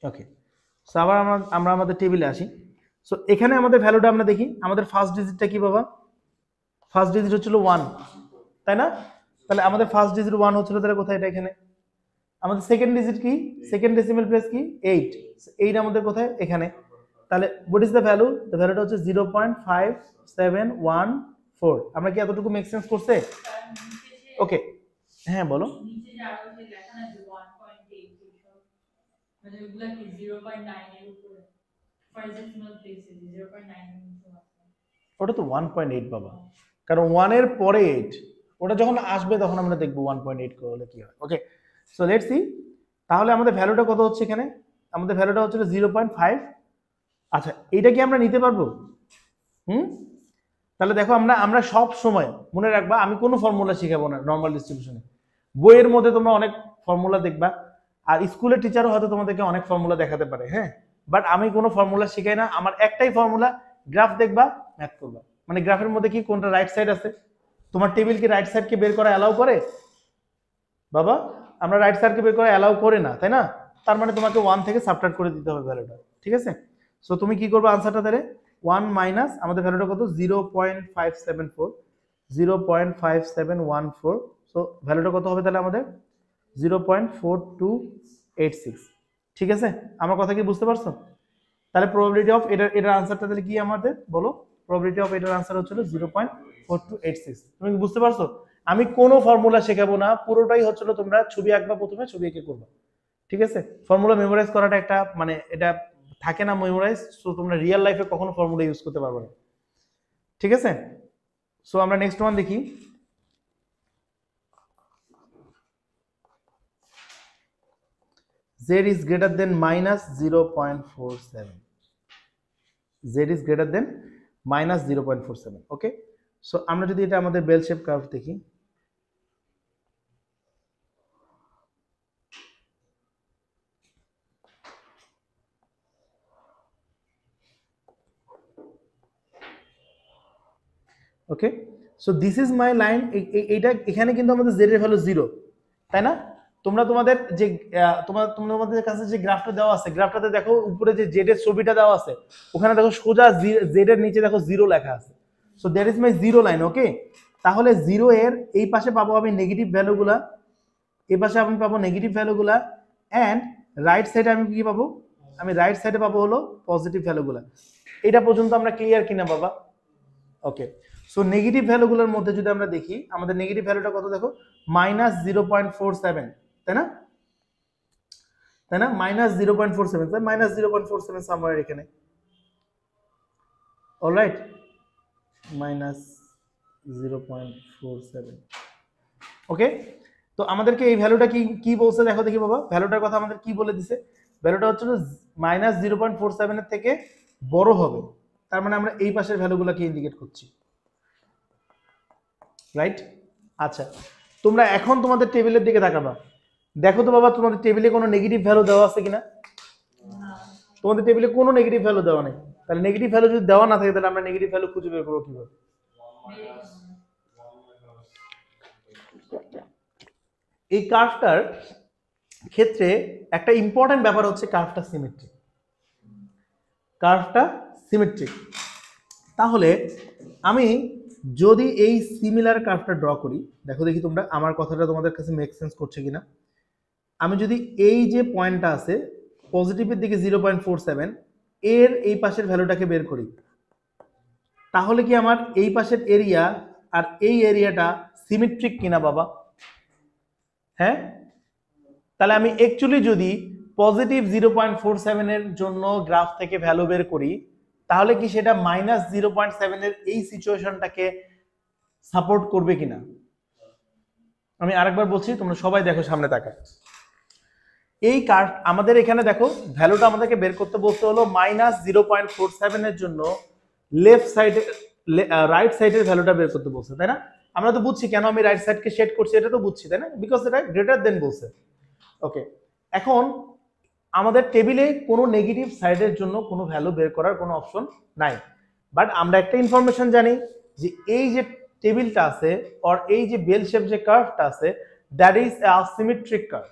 ওকে, সো আবার আমরা আমাদের টেবিলে আসি। সো এখানে আমাদের ভ্যালুটা আমরা দেখি, আমাদের ফার্স্ট ডিজিটটা কি বাবা? ফার্স্ট ডিজিট হচ্ছিল 1, তাই না? তাহলে আমাদের ফার্স্ট ডিজিট 1 হচ্ছিল, তাহলে কোথায়? এটা এখানে। আমাদের সেকেন্ড ডিজিট কি? সেকেন্ড ডেসিমাল প্লেস কি? 8। 8 আমাদের কোথায়? এখানে। তাহলে what is the value? The ভ্যালুটা হচ্ছে 0.5714। আমরা কি এতটুকু মেক সেন্স করছে? ওকে, হ্যাঁ বলো। নিচে যে আরো যে লেখা না যে 1.8 সব মানে ওগুলা কি 0.9 এর উপরে ফর এক্সাম্পল প্লেসে 0.9 এর নিচে আছে। ওটা তো 1.8 বাবা, কারণ 1 এর পরে 8, ওটা যখন আসবে তখন আমরা দেখব 1.8 করলে কি হয়। ওকে, সো লেটস সি। তাহলে আমাদের ভ্যালুটা কত হচ্ছে এখানে? আমাদের ভ্যালুটা হচ্ছে 0.5। আচ্ছা, এটা কি আমরা নিতে পারবো? তাহলে দেখো আমরা সব সময় মনে রাখবা, আমি কোনো ফর্মুলা শিখাবো না নরমাল ডিস্ট্রিবিউশনে। বইয়ের মধ্যে তোমরা অনেক ফর্মুলা দেখবা, আর স্কুলের টিচারও হয়তো তোমাদেরকে অনেক ফর্মুলা দেখাতে পারে, হ্যাঁ, বাট আমি কোনো ফর্মুলা শিখাই না। আমার একটাই ফর্মুলা, গ্রাফ দেখবা, ম্যাথ করবা। মানে গ্রাফের মধ্যে কি কোনটা রাইট সাইড আছে? তোমার টেবিল কি রাইট সাইডকে বের করা অ্যালাউ করে বাবা? আমরা রাইট সাইডকে বের করা অ্যালাউ করে না, তাই না? তার মানে তোমাকে 1 থেকে সাবট্রাক্ট করে দিতে হবে ভ্যালুটা, ঠিক আছে? সো তুমি কি করবে আনসারটা? তাহলে 1 মাইনাস আমাদের ভ্যালুটা কত? 0.574, 0.5714। সো ভ্যালুটা কত হবে তাহলে আমাদের? 0.4286। ঠিক আছে, আমার কথা কি বুঝতে পারছো? তাহলে প্রবাবিলিটি অফ এটার আনসারটা তাহলে কি আমাদের বলো? প্রবাবিলিটি অফ এটার আনসার হচ্ছে 0.4286। তুমি কি বুঝতে পারছো? আমি কোনো ফর্মুলা শেখাবো না, পুরোটাই হচ্ছিল তোমরা ছবি আঁকবা, প্রথমে ছবি এঁকে করবা, ঠিক আছে? ফর্মুলা মেমোরাইজ করাটা একটা মানে এটা থাকে না মেমোরাইজ, সো তোমরা রিয়েল লাইফে কখনো ফর্মুলা ইউজ করতে পারবে না, ঠিক আছে? সো আমরা নেক্সট ওয়ান দেখি। z is greater than minus 0.47. z is greater than minus 0.47. Okay, so আমরা যদি এটা আমাদের বেল শেপ কার্ভ দেখি, okay, so this is my line. এইটা এখানে কিন্তু আমাদের z এর ভ্যালু 0, তাই না? তোমাদের যে তোমাদের কাছে যে গ্রাফটা দেওয়া আছে, গ্রাফটাতে দেখো উপরে যে z এর ছবিটা দেওয়া আছে, ওখানে দেখো সোজা z এর নিচে দেখো 0 লেখা আছে। So that is my 0 line. Okay, তাহলে 0 এর এই পাশে পাবো আমি নেগেটিভ ভ্যালুগুলা, এই পাশে আমি পাবো নেগেটিভ ভ্যালুগুলা, এন্ড রাইট সাইডে আমি কি পাবো? আমি রাইট সাইডে পাবো হলো পজিটিভ ভ্যালুগুলা। এটা পর্যন্ত আমরা ক্লিয়ার কিনা বাবা? ওকে, সো নেগেটিভ ভ্যালুগুলোর মধ্যে যদি আমরা দেখি, আমাদের নেগেটিভ ভ্যালুটা কত দেখো? মাইনাস 0.47, তাই না? তাই না? মাইনাস 0.47, তাই মাইনাস 0.47 সামওয়্যার এখানে। Alright, minus 0.47। ওকে, তো আমাদেরকে এই ভ্যালুটা কি বলছে দেখো দেখি বাবা, ভ্যালুটার কথা আমাদের কি বলে দিছে? ভ্যালুটা হচ্ছে মাইনাস 0.47 এর থেকে বড় হবে, তার মানে আমরা এই পাশের ভ্যালুগুলোকে ইন্ডিকেট করছি, রাইট? আচ্ছা, তোমরা এখন তোমাদের টেবিলের দিকে তাকাবা, দেখো তো বাবা তোমাদের টেবিলে কোনো নেগেটিভ ভ্যালু দেওয়া আছে কিনা? তোমাদের টেবিলে কোনো নেগেটিভ ভ্যালু দেওয়া নেই। তাহলে নেগেটিভ ভ্যালু যদি দেওয়া না থাকে তাহলে আমরা নেগেটিভ ভ্যালু খুঁজে বের করবো কিভাবে? এই কার্ভটার ক্ষেত্রে একটা ইম্পর্টেন্ট ব্যাপার হচ্ছে কার্ভটা সিমেট্রিক। কার্ভটা সিমেট্রিক, তাহলে আমি যদি এই সিমিলার কার্ভটা ড্র করি, দেখো দেখি তোমরা আমার কথাটা তোমাদের কাছে মেক সেন্স করছে কিনা। আমি যদি এই যে পয়েন্টটা আছে পজিটিভের দিকে 0.47, এর এই পাশের ভ্যালুটাকে বের করি, তাহলে কি আমার এই পাশের এরিয়া আর এই এরিয়াটা সিমেট্রিক কিনা বাবা? হ্যাঁ, তাহলে আমি অ্যাকচুয়ালি যদি পজিটিভ 0.47 এর জন্য গ্রাফ থেকে ভ্যালু বের করি, তাহলে কি সেটা মাইনাস 0.7 এর এই সিচুয়েশনটাকে সাপোর্ট করবে কিনা? আমি আরেকবার বলছি, তোমরা সবাই দেখো সামনে তাকায়। এই কার্ভ আমাদের এখানে দেখো ভ্যালুটা আমাদেরকে বের করতে বলতে হলো -0.47 এর জন্য লেফট সাইডে রাইট সাইডের ভ্যালুটা বের করতে বলছে, তাই না? আমরা তো বুঝছি কেন আমি রাইট সাইডকে শেড করছি, এটা তো বুঝছি, তাই না? বিকজ এটা গ্রেটার দেন বলছে। ওকে, এখন আমাদের টেবিলে কোনো নেগেটিভ সাইডের জন্য কোনো ভ্যালু বের করার কোনো অপশন নাই, বাট আমরা একটা ইনফরমেশন জানি যে এই যে টেবিলটা আছে আর এই যে বেল শেপ যে কার্ভটা আছে that is a symmetric curve.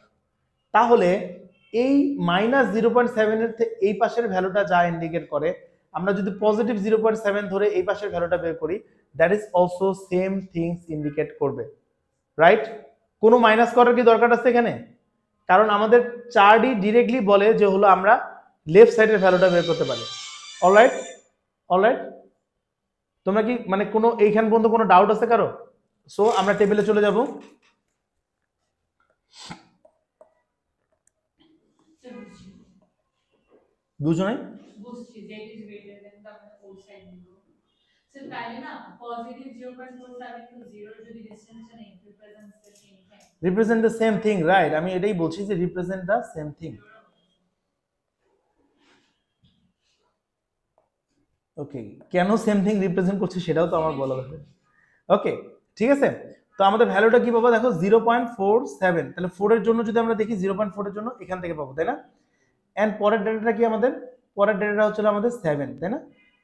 তাহলে এই -0.7 এর এই পাশের ভ্যালুটা যা ইন্ডিকেট করে, আমরা যদি পজিটিভ 0.7 ধরে এই পাশের ভ্যালুটা বের করি that is also same things indicate করবে, রাইট? কোনো মাইনাস করার কি দরকার আছে এখানে? কারণ আমাদের চার্টই ডিরেক্টলি বলে যে হলো আমরা লেফট সাইডের ভ্যালুটা বের করতে পারি। অলরাইট, অলরাইট, তোমরা কি মানে কোনো এইখান পর্যন্ত কোনো ডাউট আছে কারো? সো আমরা টেবিলে চলে যাব। বুঝছো নাই? বুঝছি, z is greater than the whole side দিব। সো তাইলে না পজিটিভ 0.47 টু 0 যদি ডিসটেন্স নেই represents the same thing. Represent the same thing, right? আমি এটাই বলছি যে রিপ্রেজেন্ট দ্য সেম থিং। ওকে, কেন সেম থিং রিপ্রেজেন্ট করছে সেটাও তো আমার বলা দরকার। ওকে, ঠিক আছে। তো আমাদের ভ্যালুটা কি পাবো দেখো 0.47, তাহলে 4 এর জন্য যদি আমরা দেখি 0.4 এর জন্য এখান থেকে পাবো, তাই না? এন্ড পরের ডেটাটা কি আমাদের? পরের ডেটাটা হচ্ছে আমাদের 7, তাই না?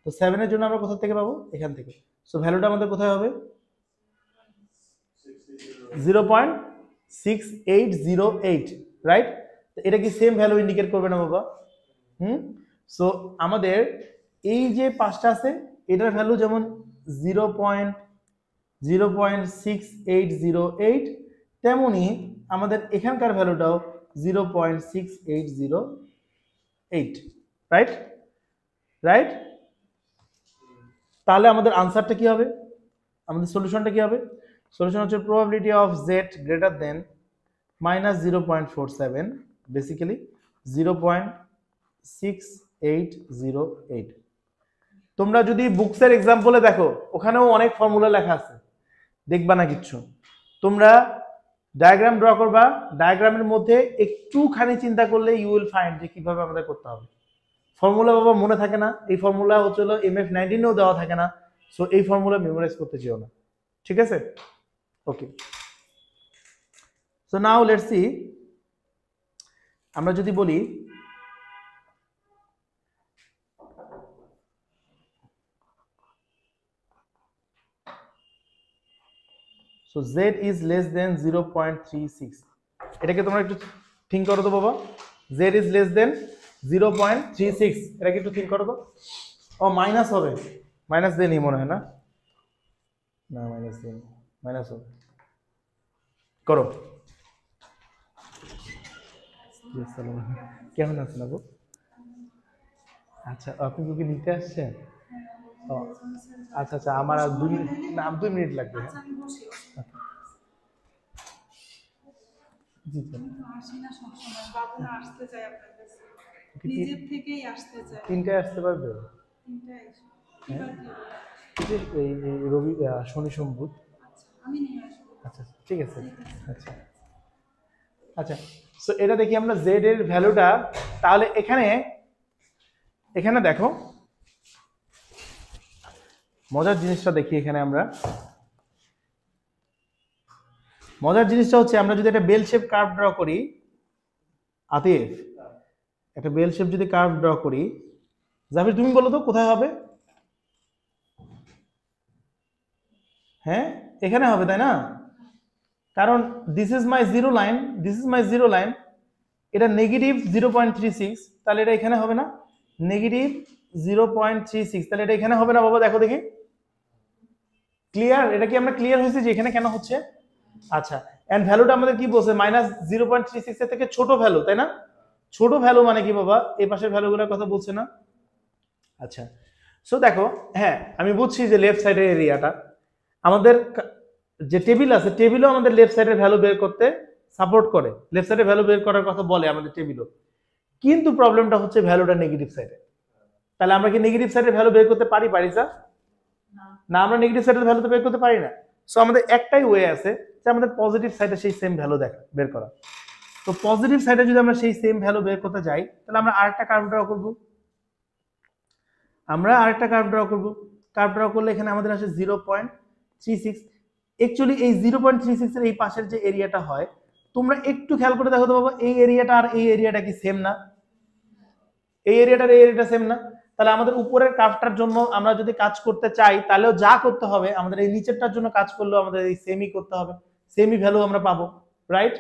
তো 7 এর জন্য আমরা কোথা থেকে পাবো? এখান থেকে। সো ভ্যালুটা আমাদের কোথায় হবে? 0.6808, রাইট? তো এটা কি সেম ভ্যালু ইন্ডিকেট করবে না বাবা? সো আমাদের এই যে পাঁচটা আছে এটার ভ্যালু যেমন 0.6808, তেমনি আমাদের এখানকার ভ্যালুটাও 0.6808, রাইট? রাইট? তাহলে আমাদের আনসারটা কি হবে? আমাদের সলিউশনটা কি হবে? সলিউশন হচ্ছে probability of z greater than -0.47, basically 0.6808। তোমরা যদি বুকসের এক্সাম্পলে দেখো ওখানেও অনেক ফর্মুলা লেখা আছে, দেখবা না কিচ্ছু। তোমরা ডায়াগ্রাম ড্র করবা, ডায়াগ্রামের মধ্যে একটুখানি চিন্তা করলে ইউ উইল ফাইন্ড যে কিভাবে আমাদের করতে হবে। ফর্মুলা বাবা মনে থাকে না, এই ফর্মুলা হচ্ছে MF19-এও দেওয়া থাকে না, সো এই ফর্মুলা মেমোরাইজ করতে চেও না, ঠিক আছে? ওকে, সো নাও লেটস সি, আমরা যদি বলি so z is less than 0.36, এটাকে তোমরা একটু থিঙ্ক করো তো বাবা। z is less than 0.36, এটাকে একটু থিঙ্ক করো তো। ও মাইনাস হবে, মাইনাস দিয়ে নিই মনে হয় না, না মাইনাস দিয়ে মাইনাস হবে, করো। কেমন আছেন আপু? আচ্ছা, আপনি কি নিতে আসছেন? ও আচ্ছা আচ্ছা, আমার আর 2 মিনিট, না 2 মিনিট লাগবে। জি স্যার, নিজের থেকেই আসতে চাই। 3টায় আসতে পারবে? এই রবি শনি সোম বুধ। আমি নিয়ে আসবো। আচ্ছা ঠিক আছে। আচ্ছা আচ্ছা, সো এটা দেখি আমরা z এর ভ্যালুটা, তাহলে এখানে দেখো মজার জিনিসটা দেখি। এখানে আমরা মজার জিনিসটা হচ্ছে আমরা যদি একটা বেল শেপ কার্ভ ড্র করি, আতিফ একটা বেল শেপ যদি কার্ভ ড্র করি, জাফির তুমি বলো তো কোথায় হবে? হ্যাঁ এখানে হবে, তাই না? কারণ this is my zero line, this is my zero line, এটা নেগেটিভ 0.36, তাহলে এটা এখানে হবে না? নেগেটিভ 0.36, তাহলে এটা এখানে হবে না বাবা? দেখো দেখি, ক্লিয়ার? এটা কি আমরা ক্লিয়ার হয়েছে যে এখানে কেন হচ্ছে? আচ্ছা, এন্ড ভ্যালুটা আমাদের কি বলছে? -0.36 এর থেকে ছোট ভ্যালু, তাই না? ছোট ভ্যালু মানে কি বাবা? এই পাশের ভ্যালুগুলোর কথা বলছে না? আচ্ছা, সো দেখো, হ্যাঁ আমি বুঝছি যে লেফট সাইডের এরিয়াটা আমাদের যে টেবিল আছে, টেবিলও আমাদের লেফট সাইডের ভ্যালু বের করতে সাপোর্ট করে, লেফট সাইডের ভ্যালু বের করার কথা বলে আমাদের টেবিলও, কিন্তু প্রবলেমটা হচ্ছে ভ্যালুটা নেগেটিভ সাইডে। তাহলে আমরা কি নেগেটিভ সাইডের ভ্যালু বের করতে পারি স্যার? না, আমরা নেগেটিভ সাইডের ভ্যালু তো বের করতে পারি না। সো আমাদের একটাই ওয়ে আছে যে আমাদের পজিটিভ সাইডে সেই সেম ভ্যালু বের করা। তো পজিটিভ সাইডে যদি আমরা সেই সেম ভ্যালু বের করতে যাই তাহলে আমরা আরেকটা কার্ভ ড্র করব। কার্ভ ড্র করলে এখানে আমাদের আসে 0.36। অ্যাকচুয়ালি এই 0.36 এর এই পাশের যে এরিয়াটা হয়, তোমরা একটু খেয়াল করে দেখো তো বাবা, এই এরিয়াটা আর এই এরিয়াটা কি সেম না? এই এরিয়াটার এই এরিয়াটা সেম না? তাহলে আমাদের উপরের কার্ভটার জন্য আমরা যদি কাজ করতে চাই তাহলেও যা করতে হবে, আমাদের এই নিচেরটার জন্য কাজ করলেও আমাদের এই সেমই করতে হবে, সেমই ভ্যালু আমরা পাবো, রাইট?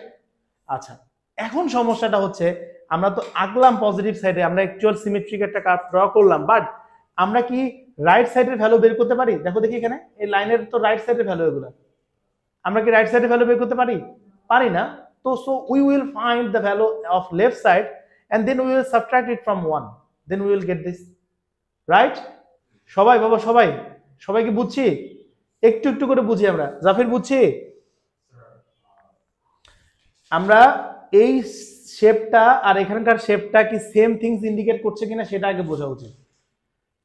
আচ্ছা, এখন সমস্যাটা হচ্ছে আমরা তো আঁকলাম পজিটিভ সাইডে, আমরা অ্যাকচুয়াল সিমেট্রিক একটা কার্ভ ড্র করলাম, বাট আমরা কি রাইট সাইডের ভ্যালু বের করতে পারি? দেখো দেখি এখানে এই লাইনের তো রাইট সাইডের ভ্যালু এগুলো, আমরা কি রাইট সাইডের ভ্যালু বের করতে পারি? পারি না। তো so we will find the value of left side and then we will subtract it from 1, then we will get this, right? সবাই বাবা, সবাই কি বুঝছি? একটু একটু করে বুঝি আমরা। জাফির বুঝছি? আমরা এই শেপটা আর এখানকার শেপটা কি সেম থিংস ইন্ডিকেট করছে কিনা সেটা আগে বোঝা উচিত।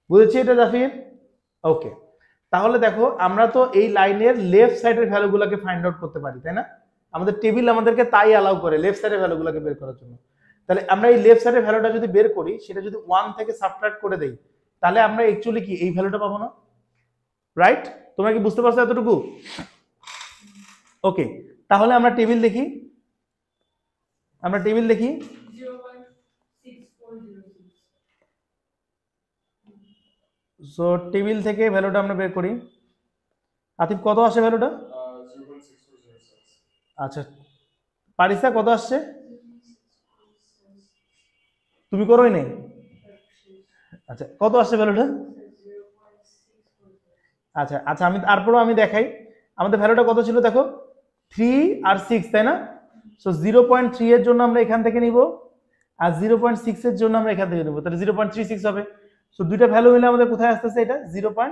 বুঝেছি এটা জাফির? ওকে, তাহলে দেখো আমরা তো এই লাইনের লেফট সাইডের ভ্যালুগুলোকে ফাইন্ড আউট করতে পারি, তাই না? আমাদের টেবিল আমাদেরকে তাই অ্যালাউ করে লেফট সাইডের ভ্যালুগুলোকে বের করার জন্য। তাহলে আমরা এই লেফট সাইডের ভ্যালুটা যদি বের করি, সেটা যদি 1 থেকে সাবট্রাক্ট করে দেই, তাহলে আমরা অ্যাকচুয়ালি কি এই ভ্যালুটা পাবো না, রাইট? তোমরা কি বুঝতে পারছো এতটুকু? ওকে, তাহলে আমরা টেবিল দেখি। 0.6406। সো টেবিল থেকে ভ্যালুটা আমরা বের করি। আতিফ কত আসে ভ্যালুটা? 0.6406। আচ্ছা, পারিসা কত আসছে? তুমি করোই নাই? আচ্ছা, কত আসছে ভ্যালুটা? আচ্ছা আচ্ছা, আমি তারপরও আমি দেখাই আমাদের ভ্যালুটা কত ছিল। দেখো 3 আর 6, তাই না? সো 0.3 এর জন্য আমরা এখান থেকে নিব, আর 0.6 এর জন্য আমরা এখান থেকে নিব, তাহলে 0.36 হবে। সো দুইটা ভ্যালু মিলে আমাদের কোথায় আসতেছে? এটা 0.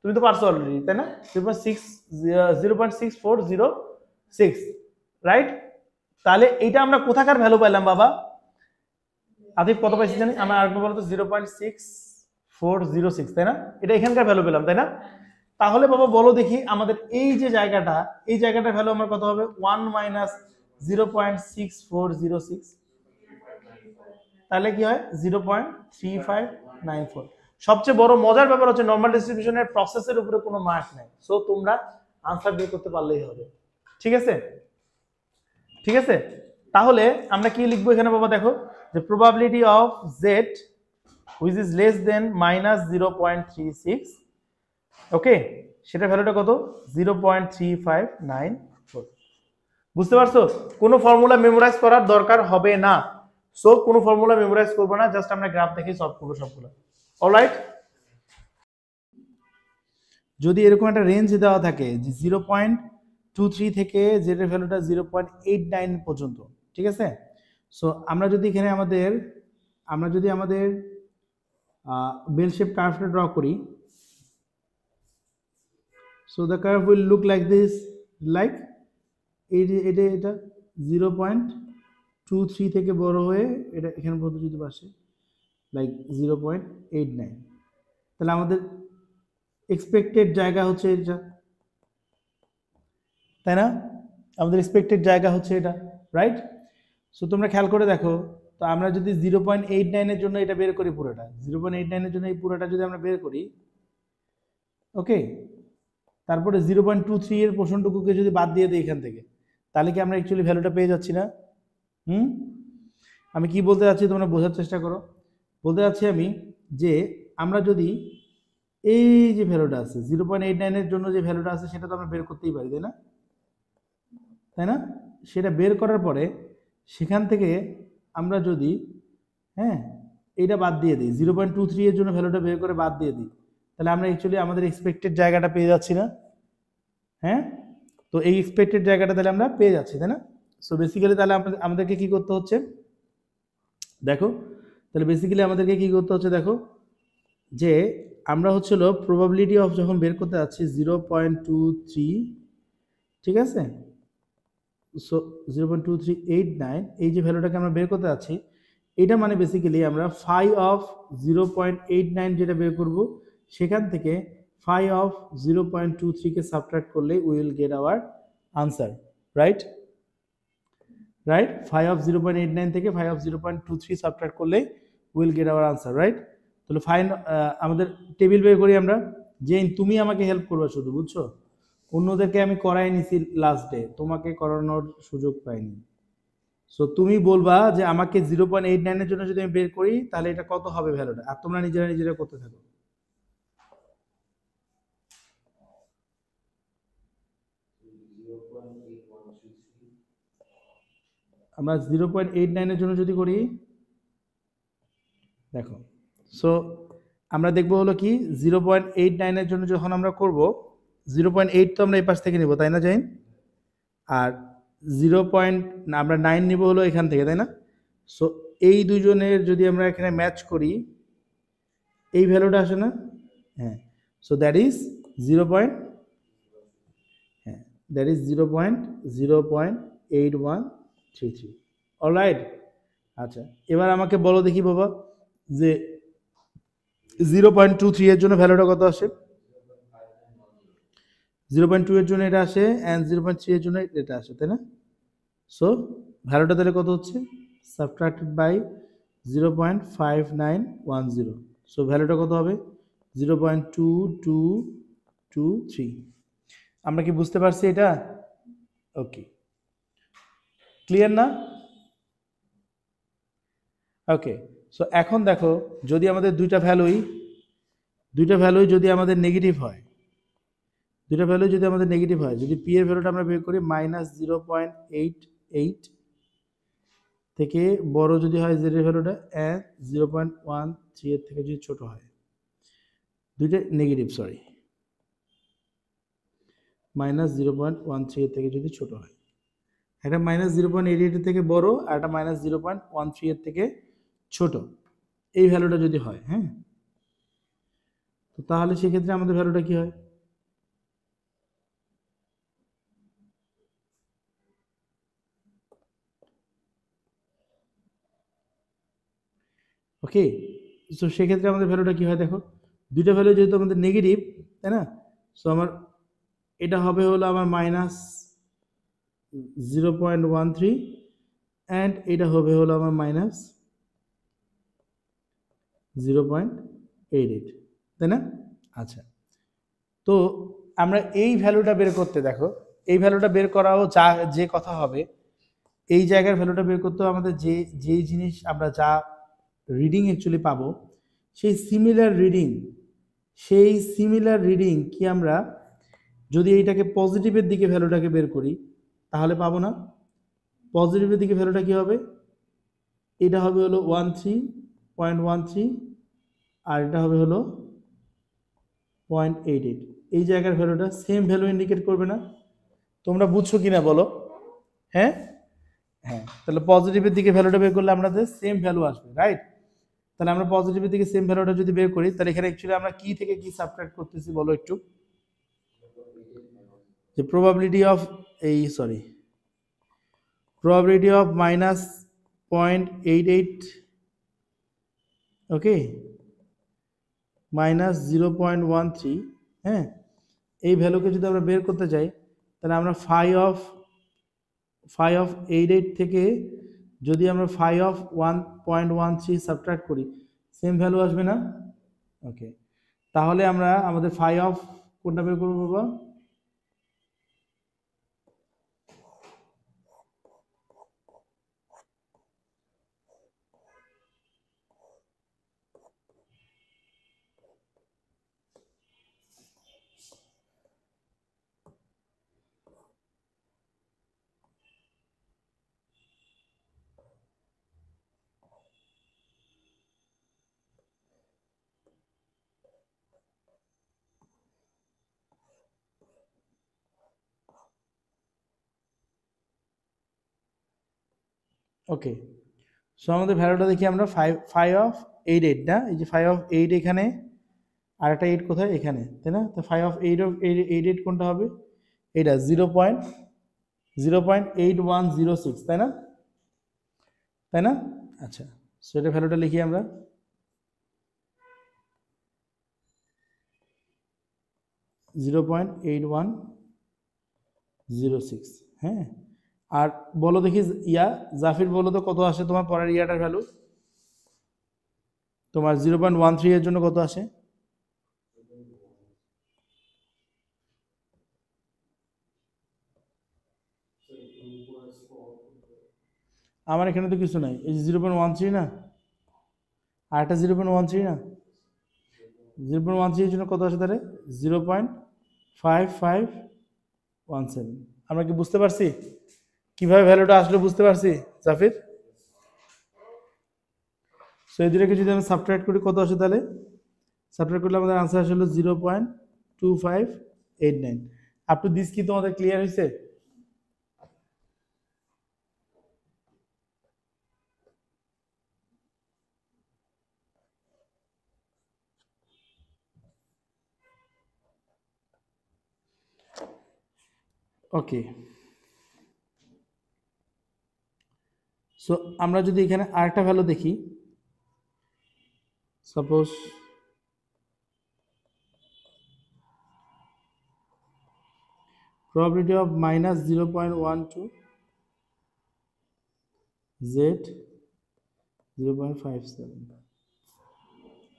তুমি তো পারছো অলরেডি, তাই না? 0.6406, রাইট? তাহলে এইটা আমরা কোথাকার ভ্যালু পাইলাম বাবা? আতিফ কত পাইছি জানি? আমরা আরেকবার বলো তো, 0.6406, তাই না? এটা এখানকার ভ্যালু পেলাম, তাই না? তাহলে বাবা বলো দেখি আমাদের এই যে জায়গাটা, এই জায়গাটার ভ্যালু আমার কত হবে? 1 মাইনাস 0.6406, তাহলে কি হয়? 0.3594। সবচেয়ে বড় মজার ব্যাপার হচ্ছে নরমাল ডিস্ট্রিবিউশনের প্রসেসের উপরে কোনো মার্ক নাই, সো তোমরা আনসার বের করতে পারলেই হবে। ঠিক আছে? ঠিক আছে, তাহলে আমরা কি লিখবো এখানে বাবা? দেখো the probability of z which is less than minus 0.36, ওকে, সেটা ভ্যালুটা কত? 0.3594। বুঝতে পারছো? কোনো ফর্মুলা মেমোরাইজ করার দরকার হবে না, সো কোনো ফর্মুলা মেমোরাইজ করবো না, জাস্ট আমরা গ্রাফ দেখে সলভ করবো সবগুলো। অলরাইট, যদি এরকম একটা রেঞ্জ দেওয়া থাকে যে 0.23 থেকে জেড এর ভ্যালুটা 0.89 পর্যন্ত, ঠিক আছে? সো আমরা যদি এখানে আমাদের বেল শেপ কার্ভটা ড্র করি, so the curve will look like this, like এটা 0.23 থেকে বড় হয়ে এটা এখানে পর্যন্ত যদি আসে লাইক 0.89, তাহলে আমাদের এক্সপেক্টেড জায়গা হচ্ছে এটা, তাই না? আমাদের এক্সপেক্টেড জায়গা হচ্ছে এটা, রাইট? সো তোমরা খেয়াল করে দেখো তো, আমরা যদি 0.89 এর জন্য এটা বের করি, পুরোটা 0.89 এর জন্য এই পুরোটা যদি আমরা বের করি, ওকে, তারপরে 0.23 এর পোর্শনটুকুকে যদি বাদ দিয়ে দিই এখান থেকে, তাহলে কি আমরা অ্যাকচুয়ালি ভ্যালুটা পেয়ে যাচ্ছি না? আমি কি বলতে চাচ্ছি তোমরা বোঝার চেষ্টা করো। বলতে চাচ্ছি আমি যে আমরা যদি এই যে ভ্যালুটা আছে 0.89 এর জন্য যে ভ্যালুটা আছে সেটা তো আমরা বের করতেই পারি, তাই না? সেটা বের করার পরে সেখান থেকে আমরা যদি এইটা বাদ দিয়ে দিই, 0.23 এর জন্য ভ্যালুটা বের করে বাদ দিয়ে দিই, তাহলে আমরা অ্যাকচুয়ালি আমাদের এক্সপেক্টেড জায়গাটা পেয়ে যাচ্ছি না? তো এই এক্সপেক্টেড জায়গাটা তাহলে আমরা পেয়ে যাচ্ছি, তাই না? সো বেসিক্যালি তাহলে আমাদেরকে কি করতে হচ্ছে দেখো, তাহলে বেসিক্যালি আমাদেরকে কি করতে হচ্ছে দেখো, যে আমরা হচ্ছিল প্রবাবিলিটি অফ যখন বের করতে যাচ্ছি 0.23, ঠিক আছে? সো 0.2389 এই যে ভ্যালুটাকে আমরা বের করতে যাচ্ছি, এটা মানে বেসিক্যালি আমরা ফাই অফ 0.89 যেটা বের করব, সেখান থেকে ফাই অফ 0.23 কে সাবট্রাক্ট করলে we will gate hour answer, right? Right 5 of 0.89 থেকে 5 অফ 0.23 সাবট্রাক্ট করলে will get hour answer, right? তাহলে ফাইন আমাদের টেবিল বের করি আমরা। জেন তুমি আমাকে হেল্প করবে শুধু, বুঝছো? অন্যদেরকে আমি করাই নিছি লাস্ট ডে, তোমাকে করানোর সুযোগ পাইনি। সো তুমি বলবা যে আমাকে 0.89 এর জন্য যদি আমি বের করি তাহলে এটা কত হবে ভ্যালুটা, আর তোমরা নিজেরা নিজেরা করতে থাকো। আমরা 0.89 এর জন্য যদি করি, দেখো, সো আমরা দেখবো হলো কি 0.89 এর জন্য যখন আমরা করব 0.8 তো আমরা এই পাশ থেকে নিব, তাই না জাইন? আর 0. আমরা 9 নিব হলো এখান থেকে, তাই না? সো এই দুজনের যদি আমরা এখানে ম্যাচ করি, এই ভ্যালুটা আসে না? হ্যাঁ, সো দ্যাট ইজ 0. হ্যাঁ, দ্যাট ইজ 0.8133। অলরাইট, আচ্ছা এবার আমাকে বলো দেখি বাবা যে 0.23 এর জন্য ভ্যালুটা কত আসে? 0.2 এর জন্য এটা আসে অ্যান্ড 0.3 এর জন্য এটা আসে, তাই না? সো ভ্যালুটা তাহলে কত হচ্ছে? Subtracted by 0.5910। সো ভ্যালুটা কত হবে? 0.2223। আমরা কি বুঝতে পারছি এটা? ওকে, ক্লিয়ার না? ওকে, সো এখন দেখো যদি আমাদের দুইটা ভ্যালুই যদি আমাদের নেগেটিভ হয়, যদি পি এর ভ্যালুটা আমরা বের করি -0.88 থেকে বড় যদি হয় জেড এর ভ্যালুটা, অ্যান্ড 0.13 এর থেকে যদি ছোট হয়, দুইটা নেগেটিভ, সরি, -0.13 এর থেকে যদি ছোট হয়, একটা -0.88 এর থেকে বড় আর একটা -0.13 এর থেকে ছোট, এই ভ্যালুটা যদি হয়, হ্যাঁ, তো তাহলে সেক্ষেত্রে আমাদের ভ্যালুটা কি হয়? ওকে, সো সেক্ষেত্রে আমাদের ভ্যালুটা কি হয় দেখো, দুইটা ভ্যালু যেহেতু আমাদের নেগেটিভ, তাই না? সো আমার এটা হবে হলো আমার -0.13 অ্যান্ড এটা হবে হলো আমার -0.88, তাই না? আচ্ছা, তো আমরা এই ভ্যালুটা বের করতে, দেখো এই ভ্যালুটা বের করাও যে কথা হবে, এই জায়গার ভ্যালুটা বের করতেও আমাদের যেই জিনিস আমরা যা রিডিং অ্যাকচুয়ালি পাবো, সেই সিমিলার রিডিং কি আমরা যদি এইটাকে পজিটিভের দিকে ভ্যালুটাকে বের করি তাহলে পাবো না? পজিটিভের দিকে ভ্যালুটা কি হবে? এটা হবে হলো 13.13 আর এটা হবে হলো 0.88। এই জায়গার ভ্যালুটা সেম ভ্যালু ইন্ডিকেট করবে না? তোমরা বুঝছো কিনা বলো? হ্যাঁ হ্যাঁ, তাহলে পজিটিভের দিকে ভ্যালুটা বের করলে আমাদের সেম ভ্যালু আসবে, রাইট? তাহলে আমরা পজিটিভের দিকে সেম ভ্যালুটা যদি বের করি তাহলে এখানে অ্যাকচুয়ালি আমরা কি থেকে কি সাবট্রাক্ট করতেছি বলো একটু? যে probability of -0.88, ওকে, -0.13, হ্যাঁ, এই ভ্যালুকে যদি আমরা বের করতে চাই তাহলে আমরা 5 of 88 থেকে যদি আমরা 5 of 1.13 সাবট্রাক্ট করি, সেম ভ্যালু আসবে না? ওকে, তাহলে আমরা আমাদের 5 of কোনটা বের করবো বাবা? ওকে, সো আমাদের ভ্যালুটা দেখি আমরা 5 of 88 না, এই যে 5 of 8 এখানে আর একটা 8 কোথায়? এখানে, তাই না? তো 5 of 88 কোনটা হবে? এটা 0.8106, তাই না? আচ্ছা, সো এটা ভ্যালুটা লিখি আমরা 0.8106, হ্যাঁ, আর বলো দেখি জাফির বলো তো কত আসে তোমার পরের ইয়াটার ভ্যালু? তোমার 0.13 এর জন্য কত আসে? আমার এখানে তো কিছু নাই, এই যে 0.13 না, আর একটা 0.13 না, 0.13 এর জন্য কত আসে তাহলে? 0.5517। আমরা কি বুঝতে পারছি কিভাবে ভ্যালুটা আসলে? বুঝতে পারছি জাফির? সো এই দুটোকে যদি আমি সাবট্রাক্ট করি কত আসে তাহলে? সাবট্রাক্ট করলে আমাদের আনসার আসলে 0.2589। আপ টু দিস কি তোমাদের ক্লিয়ার হয়েছে? ওকে, সো আমরা যদি এখানে আরেকটা ভ্যালু দেখি, suppose probability of minus 0.12 z 0.57,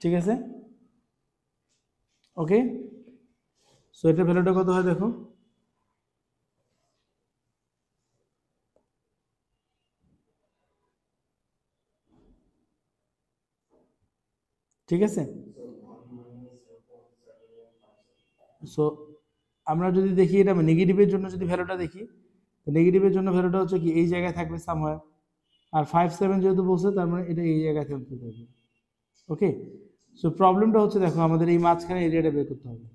ঠিক আছে? ওকে, সো এটা ভ্যালুটা কত হয় দেখো, ঠিক আছে? সো আমরা যদি দেখি এটা নেগেটিভের জন্য যদি ভ্যালুটা দেখি, নেগেটিভের জন্য ভ্যালুটা হচ্ছে কি এই জায়গায় থাকবে সামহার, আর 57 যেহেতু বলছে তার মানে এটা এই জায়গায় থাকতে থাকবে। ওকে, সো প্রবলেমটা হচ্ছে দেখো আমাদের এই মাঝখানে এরিয়াটা বের করতে হবে।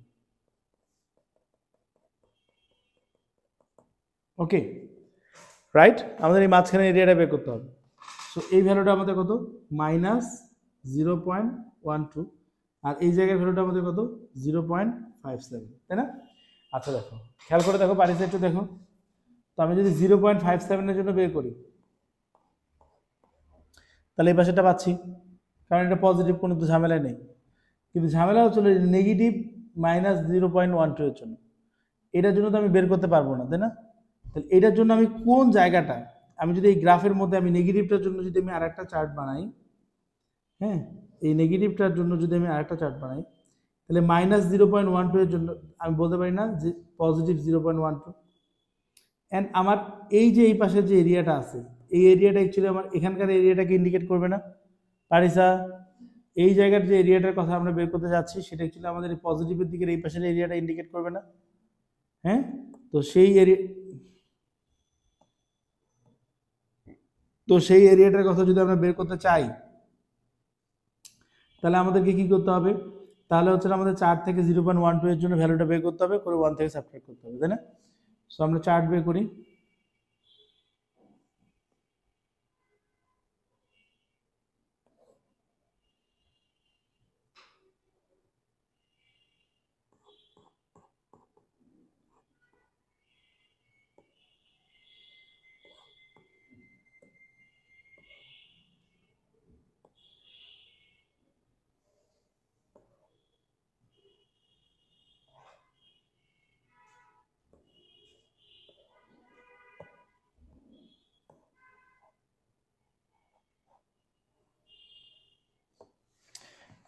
ওকে রাইট, আমাদের এই মাঝখানে এরিয়াটা বের করতে হবে। সো এই ভ্যালুটা আমাদের কত? -0.12, আর এই জায়গার ভ্যালুটা আমাদের কত? 0.57, তাই না? আচ্ছা দেখো, খেয়াল করে দেখো, বাড়িতে একটু দেখো তো, আমি যদি 0.57 এর জন্য বের করি তাহলে এই পাশেটা পাচ্ছি, কারণ এটা পজিটিভ, কোনো তো ঝামেলা নেই। কিন্তু ঝামেলা হচ্ছে নেগেটিভ -0.12 এর জন্য, এটার জন্য তো আমি বের করতে পারবো না, তাই না? তাহলে এটার জন্য আমি কোন জায়গাটা, আমি যদি এই গ্রাফের মধ্যে আমি নেগেটিভটার জন্য যদি আমি আরেকটা চার্ট বানাই, হ্যাঁ, এই নেগেটিভটার জন্য যদি আমি আরেকটা চার্ট বানাই, তাহলে -0.12 এর জন্য আমি বলতে পারি না যে পজিটিভ 0.12। অ্যান্ড আমার এই যে এই পাশের যে এরিয়াটা আছে, এই এরিয়াটা অ্যাকচুয়ালি আমার এখানকার এরিয়াটাকে ইন্ডিকেট করবে না পারিসা? এই জায়গার যে এরিয়াটার কথা আমরা বের করতে যাচ্ছি সেটা অ্যাকচুয়ালি আমাদের পজিটিভের দিকের এই পাশের এরিয়াটা ইন্ডিকেট করবে না? হ্যাঁ, তো সেই এরিয়াটার কথা যদি আমরা বের করতে চাই তাহলে আমাদেরকে কি করতে হবে? তাহলে হচ্ছে আমাদের 4 থেকে 0.12 এর জন্য ভ্যালুটা বের করতে হবে, করে 1 থেকে সাবট্রাক্ট করতে হবে, তাই না? সো আমরা চার্ট বের করি।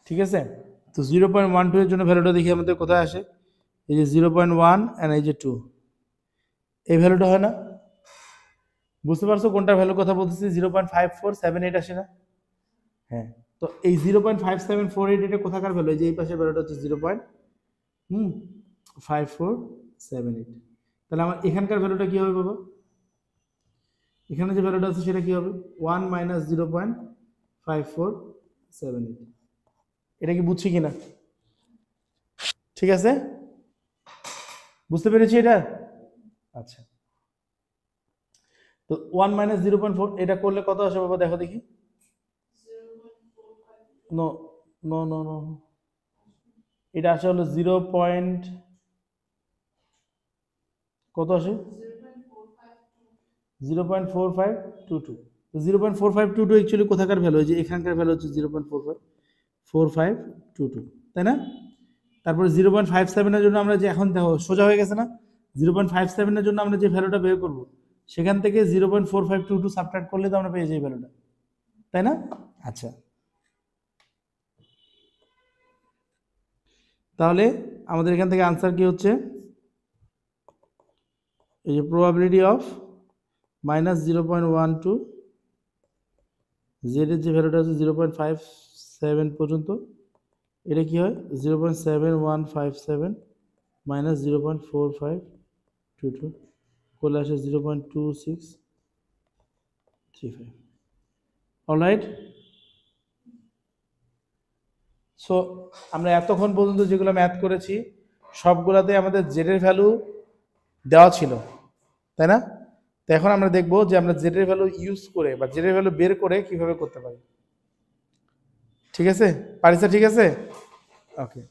ঠিক আছে, তো 0.12 এর জন্য ভ্যালুটা দেখি আমাদের কোথায় আসে, এই যে 0.1 অ্যান্ড এই যে 2, এই ভ্যালুটা হয় না? বুঝতে পারছো কোনটার ভ্যালুর কথা বলতেছি? 0.5478 আসে না? হ্যাঁ, তো এই 0.5748 এটা কোথাকার ভ্যালু? এই যে এই পাশের ভ্যালুটা হচ্ছে 0.5478। তাহলে আমার এখানকার ভ্যালুটা কি হবে বাবা? এখানে যে ভ্যালুটা আছে সেটা কি হবে? 1 - 0.5478। এটা কি বুঝছি কিনা? ঠিক আছে, বুঝতে পেরেছি এটা? আচ্ছা, তো 1 - 0.4 এটা করলে কত আসে বাবা? দেখো দেখি। নো নো নো নো, এটা আসে হলো 0. কত আসে? 0.4522। তো 0.4522 অ্যাকচুয়ালি কোথাকার ভ্যালু? যে এখানকার ভ্যালু হচ্ছে 0.4522, তাই না? তারপরে 0.57 এর জন্য আমরা যে এখন দেখো সোজা হয়ে গেছে না, 0.57 এর জন্য আমরা যে ভ্যালুটা বের করবো সেখান থেকে 0.4522 সাবট্রাক্ট করলে তো আমরা পেয়ে যাই ভ্যালুটা, তাই না? আচ্ছা, তাহলে আমাদের এখান থেকে আনসার কি হচ্ছে, এই যে প্রবাবিলিটি অফ -0.12, জেড এর যে ভ্যালুটা আছে 0.57 পর্যন্ত, এটা কি হয় 0.7157 মাইনাস 0.4522 করলে আসে 0.2635। অলরাইট, সো আমরা এতক্ষণ পর্যন্ত যেগুলো ম্যাথ করেছি সবগুলাতে আমাদের জেড এর ভ্যালু দেওয়া ছিল, তাই না? তো এখন আমরা দেখব যে আমরা জেড এর ভ্যালু ইউজ করে বা জেড এর ভ্যালু বের করে কিভাবে করতে পারি। ঠিক আছে, পারিসা? ঠিক আছে, ওকে।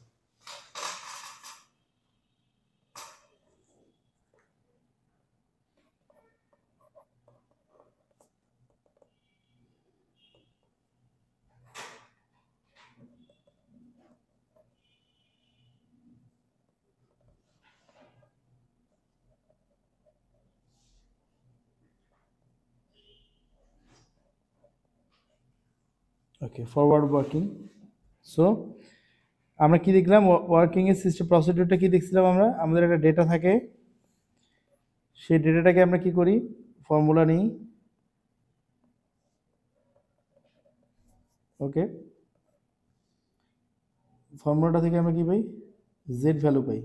ওকে, ফরওয়ার্ড ওয়ার্কিং। সো আমরা কি দেখলাম, ওয়ার্কিং এর সিস্টেম প্রসিডিউরটা কি দেখছিলাম আমরা, আমাদের একটা ডেটা থাকে, সেই ডেটাটাকে আমরা কি করি, ফর্মুলা নিই, ওকে, ফর্মুলাটা থেকে আমরা কি পাই, জেড ভ্যালু পাই।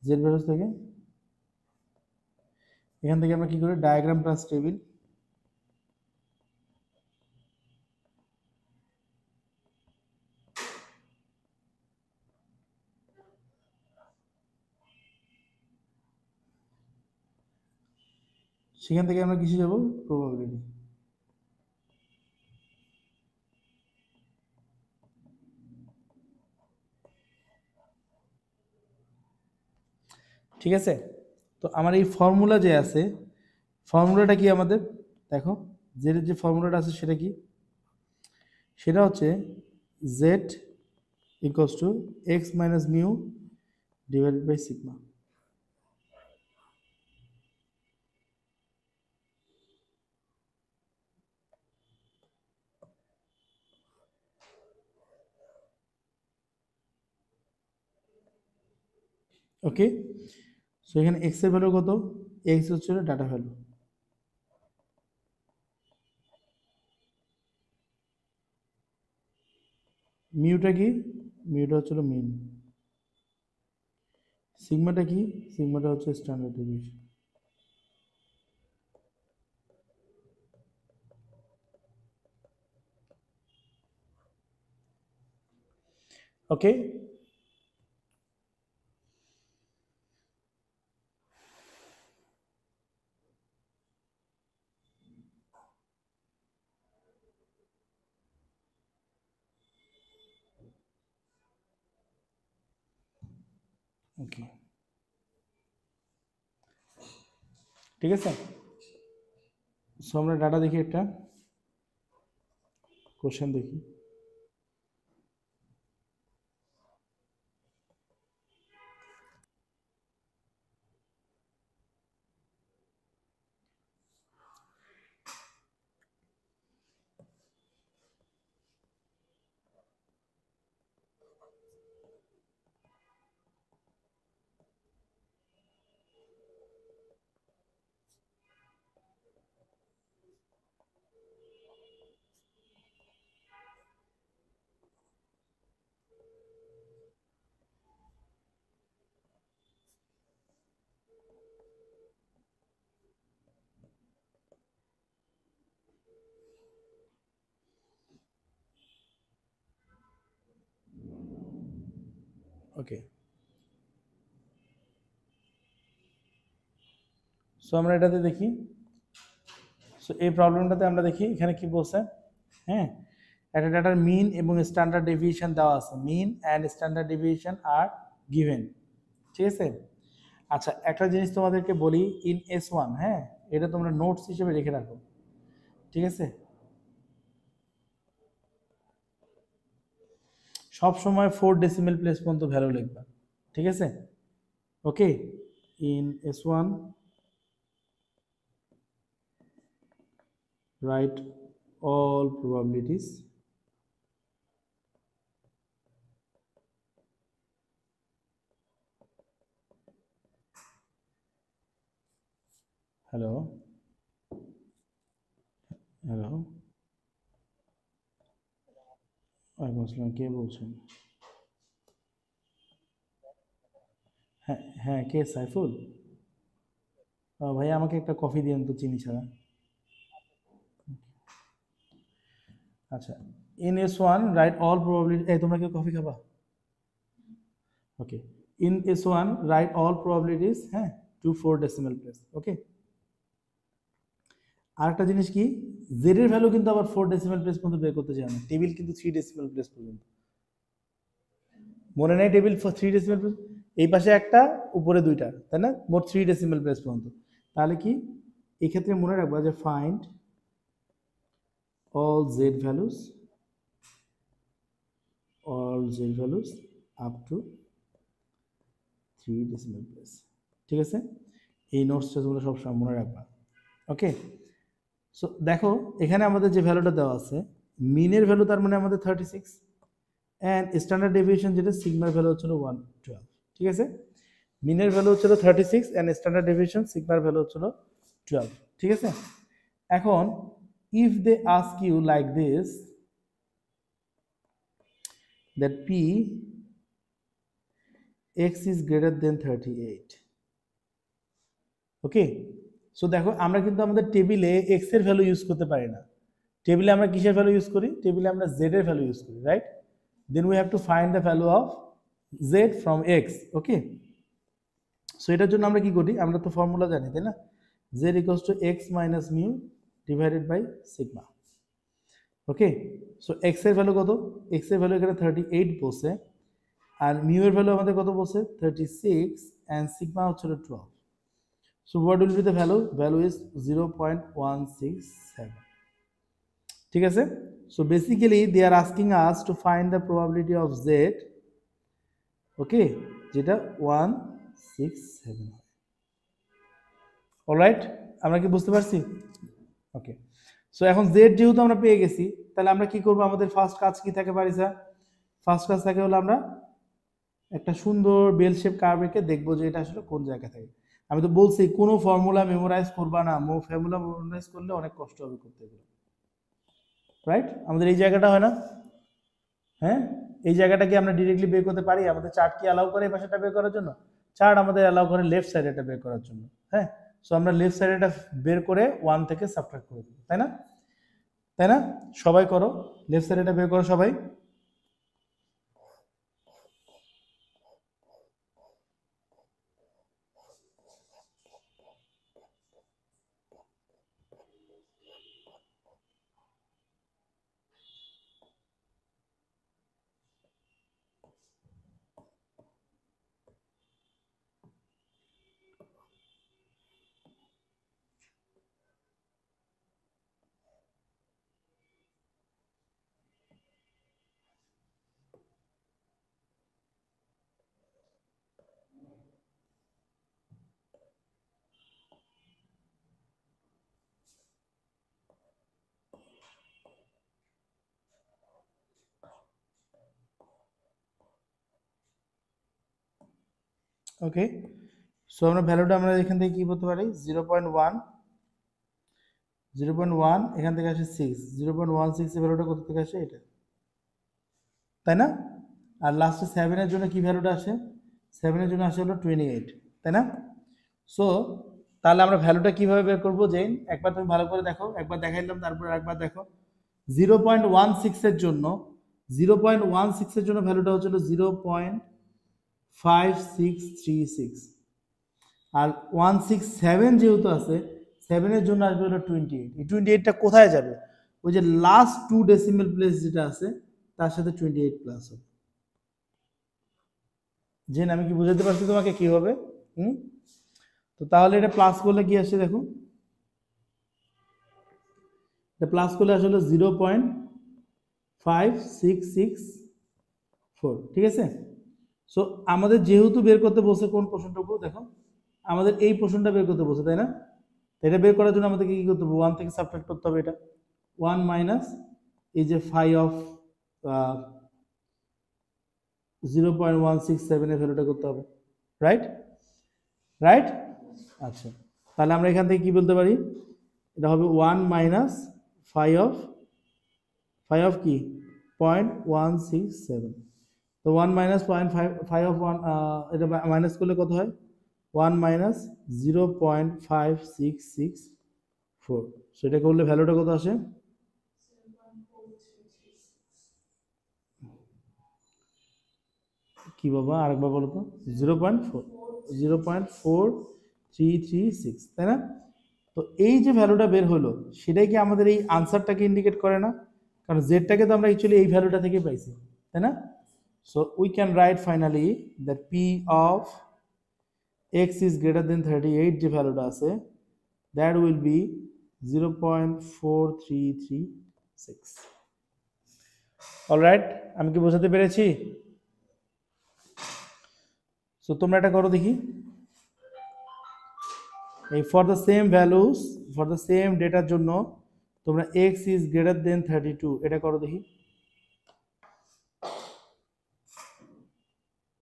জেড ভ্যালু থেকে এখান থেকে আমরা কি করি, ডায়াগ্রাম প্লাস টেবিল, সেখান থেকে আমরা কিসে যাব, প্রবাবিলিটি। ঠিক আছে, তো আমার এই ফর্মুলা যে আছে, ফর্মুলাটা কি আমাদের, দেখো জেড এর যে ফর্মুলাটা আছে সেটা কি, সেটা হচ্ছে z equals to x minus mu divided by sigma. Okay, so এখানে এক্স এর ভ্যালু কত, এক্স হচ্ছে ডাটা ভ্যালু, মিউটা কি, মিউটা হচ্ছে মিন, সিগমাটা কি, সিগমাটা হচ্ছে স্ট্যান্ডার্ড ডেভিয়েশন। ওকে, ওকে, ঠিক আছে, সো আমরা ডাটা দেখি, একটা কোশ্চেন দেখি। ওকে, সো আমরা এটাতে দেখি, সো এই প্রবলেমটাতে আমরা দেখি এখানে কি বলছে, হ্যাঁ, একটা ডাটার মিন এবং স্ট্যান্ডার্ড ডেভিয়েশন দেওয়া আছে, মিন অ্যান্ড স্ট্যান্ডার্ড ডেভিয়েশন আর গিভেন, ঠিক আছে। আচ্ছা, একটা জিনিস তোমাদেরকে বলি, ইন S1, হ্যাঁ, এটা তোমরা নোটস হিসেবে রেখে রাখো, ঠিক আছে, সব সময় 4 ডেসিমেল প্লেস পর্যন্ত ভ্যালু লিখবা, ঠিক আছে? Okay, in S1 write all probabilities hello hello ওয়ালাইকুম আসসালাম, কে বলছেন? হ্যাঁ হ্যাঁ, কে? সাইফুল? ভাই আমাকে একটা কফি দিন তো, চিনি ছাড়া। আচ্ছা, in S1 write all probability, এই তোমরা কি কফি খাবা? Okay, in S1 write all probabilities, হ্যাঁ, টু 4 ডেসিমাল প্লেস। ওকে, আরেকটা জিনিস কি, জেড এর ভ্যালু কিন্তু আবার 4 ডেসিমাল প্লেস পর্যন্ত বের করতে চায় না, টেবিল কিন্তু 3 ডেসিমাল প্লেস পর্যন্ত। মনে নেই টেবিল 3 ডেসিমাল প্লেস, এই পাশে একটা উপরে দুইটা, তাই না? মোট 3 ডেসিমাল প্লেস পর্যন্ত। তাহলে কি এই ক্ষেত্রে মনে রাখবা যে find all z values up to 3 decimal place। ঠিক আছে, এই নোটসটা তোমরা সবসময় মনে রাখবা। ওকে, সো দেখো এখানে আমাদের যে ভ্যালুটা দেওয়া আছে, মিনের ভ্যালু তার মানে আমাদের 36, অ্যান্ড স্ট্যান্ডার্ড ডেভিয়েশন যেটা সিগমার ভ্যালু হচ্ছিল 112। ঠিক আছে, মিনের ভ্যালু হচ্ছিল 36 অ্যান্ড স্ট্যান্ডার্ড ডেভিয়েশন সিগমার ভ্যালু হচ্ছিল 12। ঠিক আছে, এখন if they ask you like this, that p x is greater than 38, okay, so দেখো আমরা কিন্তু আমাদের টেবিলে x এর ভ্যালু ইউজ করতে পারি না। টেবিলে আমরা কিসের ভ্যালু ইউজ করি? টেবিলে আমরা z এর ভ্যালু ইউজ করি, right? Then we have to find the value of z from x। Okay, so এটার জন্য আমরা কি করি? আমরা তো ফর্মুলা জানি, তাই না? z equals to x minus mu divided by sigma। Okay, so x এর ভ্যালু কত? x এর ভ্যালু এখানে 38 বসে, আর মিউ এর ভ্যালু আমাদের কত বসে? 36, and সিগমা হচ্ছে 12। So what will be the value? Value is 0.167। ঠিক আছে, so basically they are asking us to find the probability of z, okay, যেটা 167 হয়। অলরাইট, আমরা কি বুঝতে পারছি? ওকে, সো এখন জেড যেহেতু আমরা পেয়ে গেছি, তাহলে আমরা কি করব? আমাদের ফার্স্ট কাজ কি থাকে পারিসা? ফার্স্ট কাজ থাকে হলো আমরা একটা সুন্দর বেল শেপ কার্ভ এঁকে দেখবো যে এটা আসলে কোন জায়গায় থাকে। আমি তো বলছি কোনো ফর্মুলা মেমোরাইজ করবা না, ফর্মুলা মেমোরাইজ করলে অনেক কষ্ট হবে করতে গেলে, রাইট? আমাদের এই জায়গাটা হয় না, হ্যাঁ, এই জায়গাটা কি আমরা ডিরেক্টলি বের করতে পারি? আমাদের চার্ট কি অ্যালাউ করে এই পাশেটা বের করার জন্য? চার্ট আমাদের অ্যালাউ করে লেফট সাইড এটা বের করার জন্য, হ্যাঁ। সো আমরা লেফট সাইড এটা বের করে 1 থেকে সাবট্রাক্ট করে দেব, তাই না? তাই না? সবাই করো, লেফট সাইড এটা বের করো সবাই। ওকে, সো আমরা ভ্যালুটা আমরা এখান থেকে কি বলতে পারি? 0.1 এখান থেকে আসে 6, 0.16 এর ভ্যালুটা কোথা থেকে আসে? এটা, তাই না? আর লাস্টে 7 এর জন্য কি ভ্যালুটা আসে? 7 এর জন্য আসে হলো 28, তাই না? সো তাহলে আমরা ভ্যালুটা কিভাবে বের করবো? জেন একবার তুমি ভালো করে দেখো, একবার দেখাইলাম তারপর একবার দেখো। 0.16 এর জন্য 0.16 এর জন্য ভ্যালুটা হচ্ছিল 0.5636, আর 167 যেহেতু আছে, 7 এর জন্য আসবে হলো 28। এই 28টা কোথায় যাবে? ওই যে লাস্ট 2 ডেসিমাল প্লেস যেটা আছে তার সাথে 28 প্লাস হবে। জেন আমি কি বুঝাতে পারছি তোমাকে কি হবে? তো তাহলে এটা প্লাস করলে কি আসছে দেখো, এটা প্লাস করলে আসলে 0.5664, ঠিক আছে? সো আমাদের যেহেতু বের করতে বলছে কোন পোর্শনটুকু, দেখো আমাদের এই পোর্শনটা বের করতে বলছে, তাই না? এটা বের করার জন্য আমাদেরকে কি করতে হবে? 1 থেকে সাবট্রাক্ট করতে হবে এটা। 1 মাইনাস এই যে ফাই অফ 0.167 এর ভ্যালুটা করতে হবে, রাইট? রাইট? আচ্ছা, তাহলে আমরা এখান থেকে কি বলতে পারি? এটা হবে 1 মাইনাস ফাই অফ কি 0.167। তো 1 মাইনাস 0.5 এটা মাইনাস করলে কত হয়? 1 মাইনাস 0.5664। সেটা করলে ভ্যালুটা কত আসে? কি বাবা, আরেকবার বলো তো। 0.4336, তাই না? তো এই যে ভ্যালুটা বের হলো সেটাই কি আমাদের এই আনসারটাকে ইন্ডিকেট করে না? কারণ জেডটাকে তো আমরা অ্যাকচুয়ালি এই ভ্যালুটা থেকে পাইছি, তাই না? So we can write finally that P of x is greater than 38, যে ভ্যালুটা আছে দ্যাট উইল বি 0.4336। অলরাইট, আমি কি বোঝাতে পেরেছি? সো তোমরা এটা করো দেখি, এই for the same values, for the same ডেটার জন্য তোমরা এক্স ইজ গ্রেটার দেন 32 এটা করো দেখি।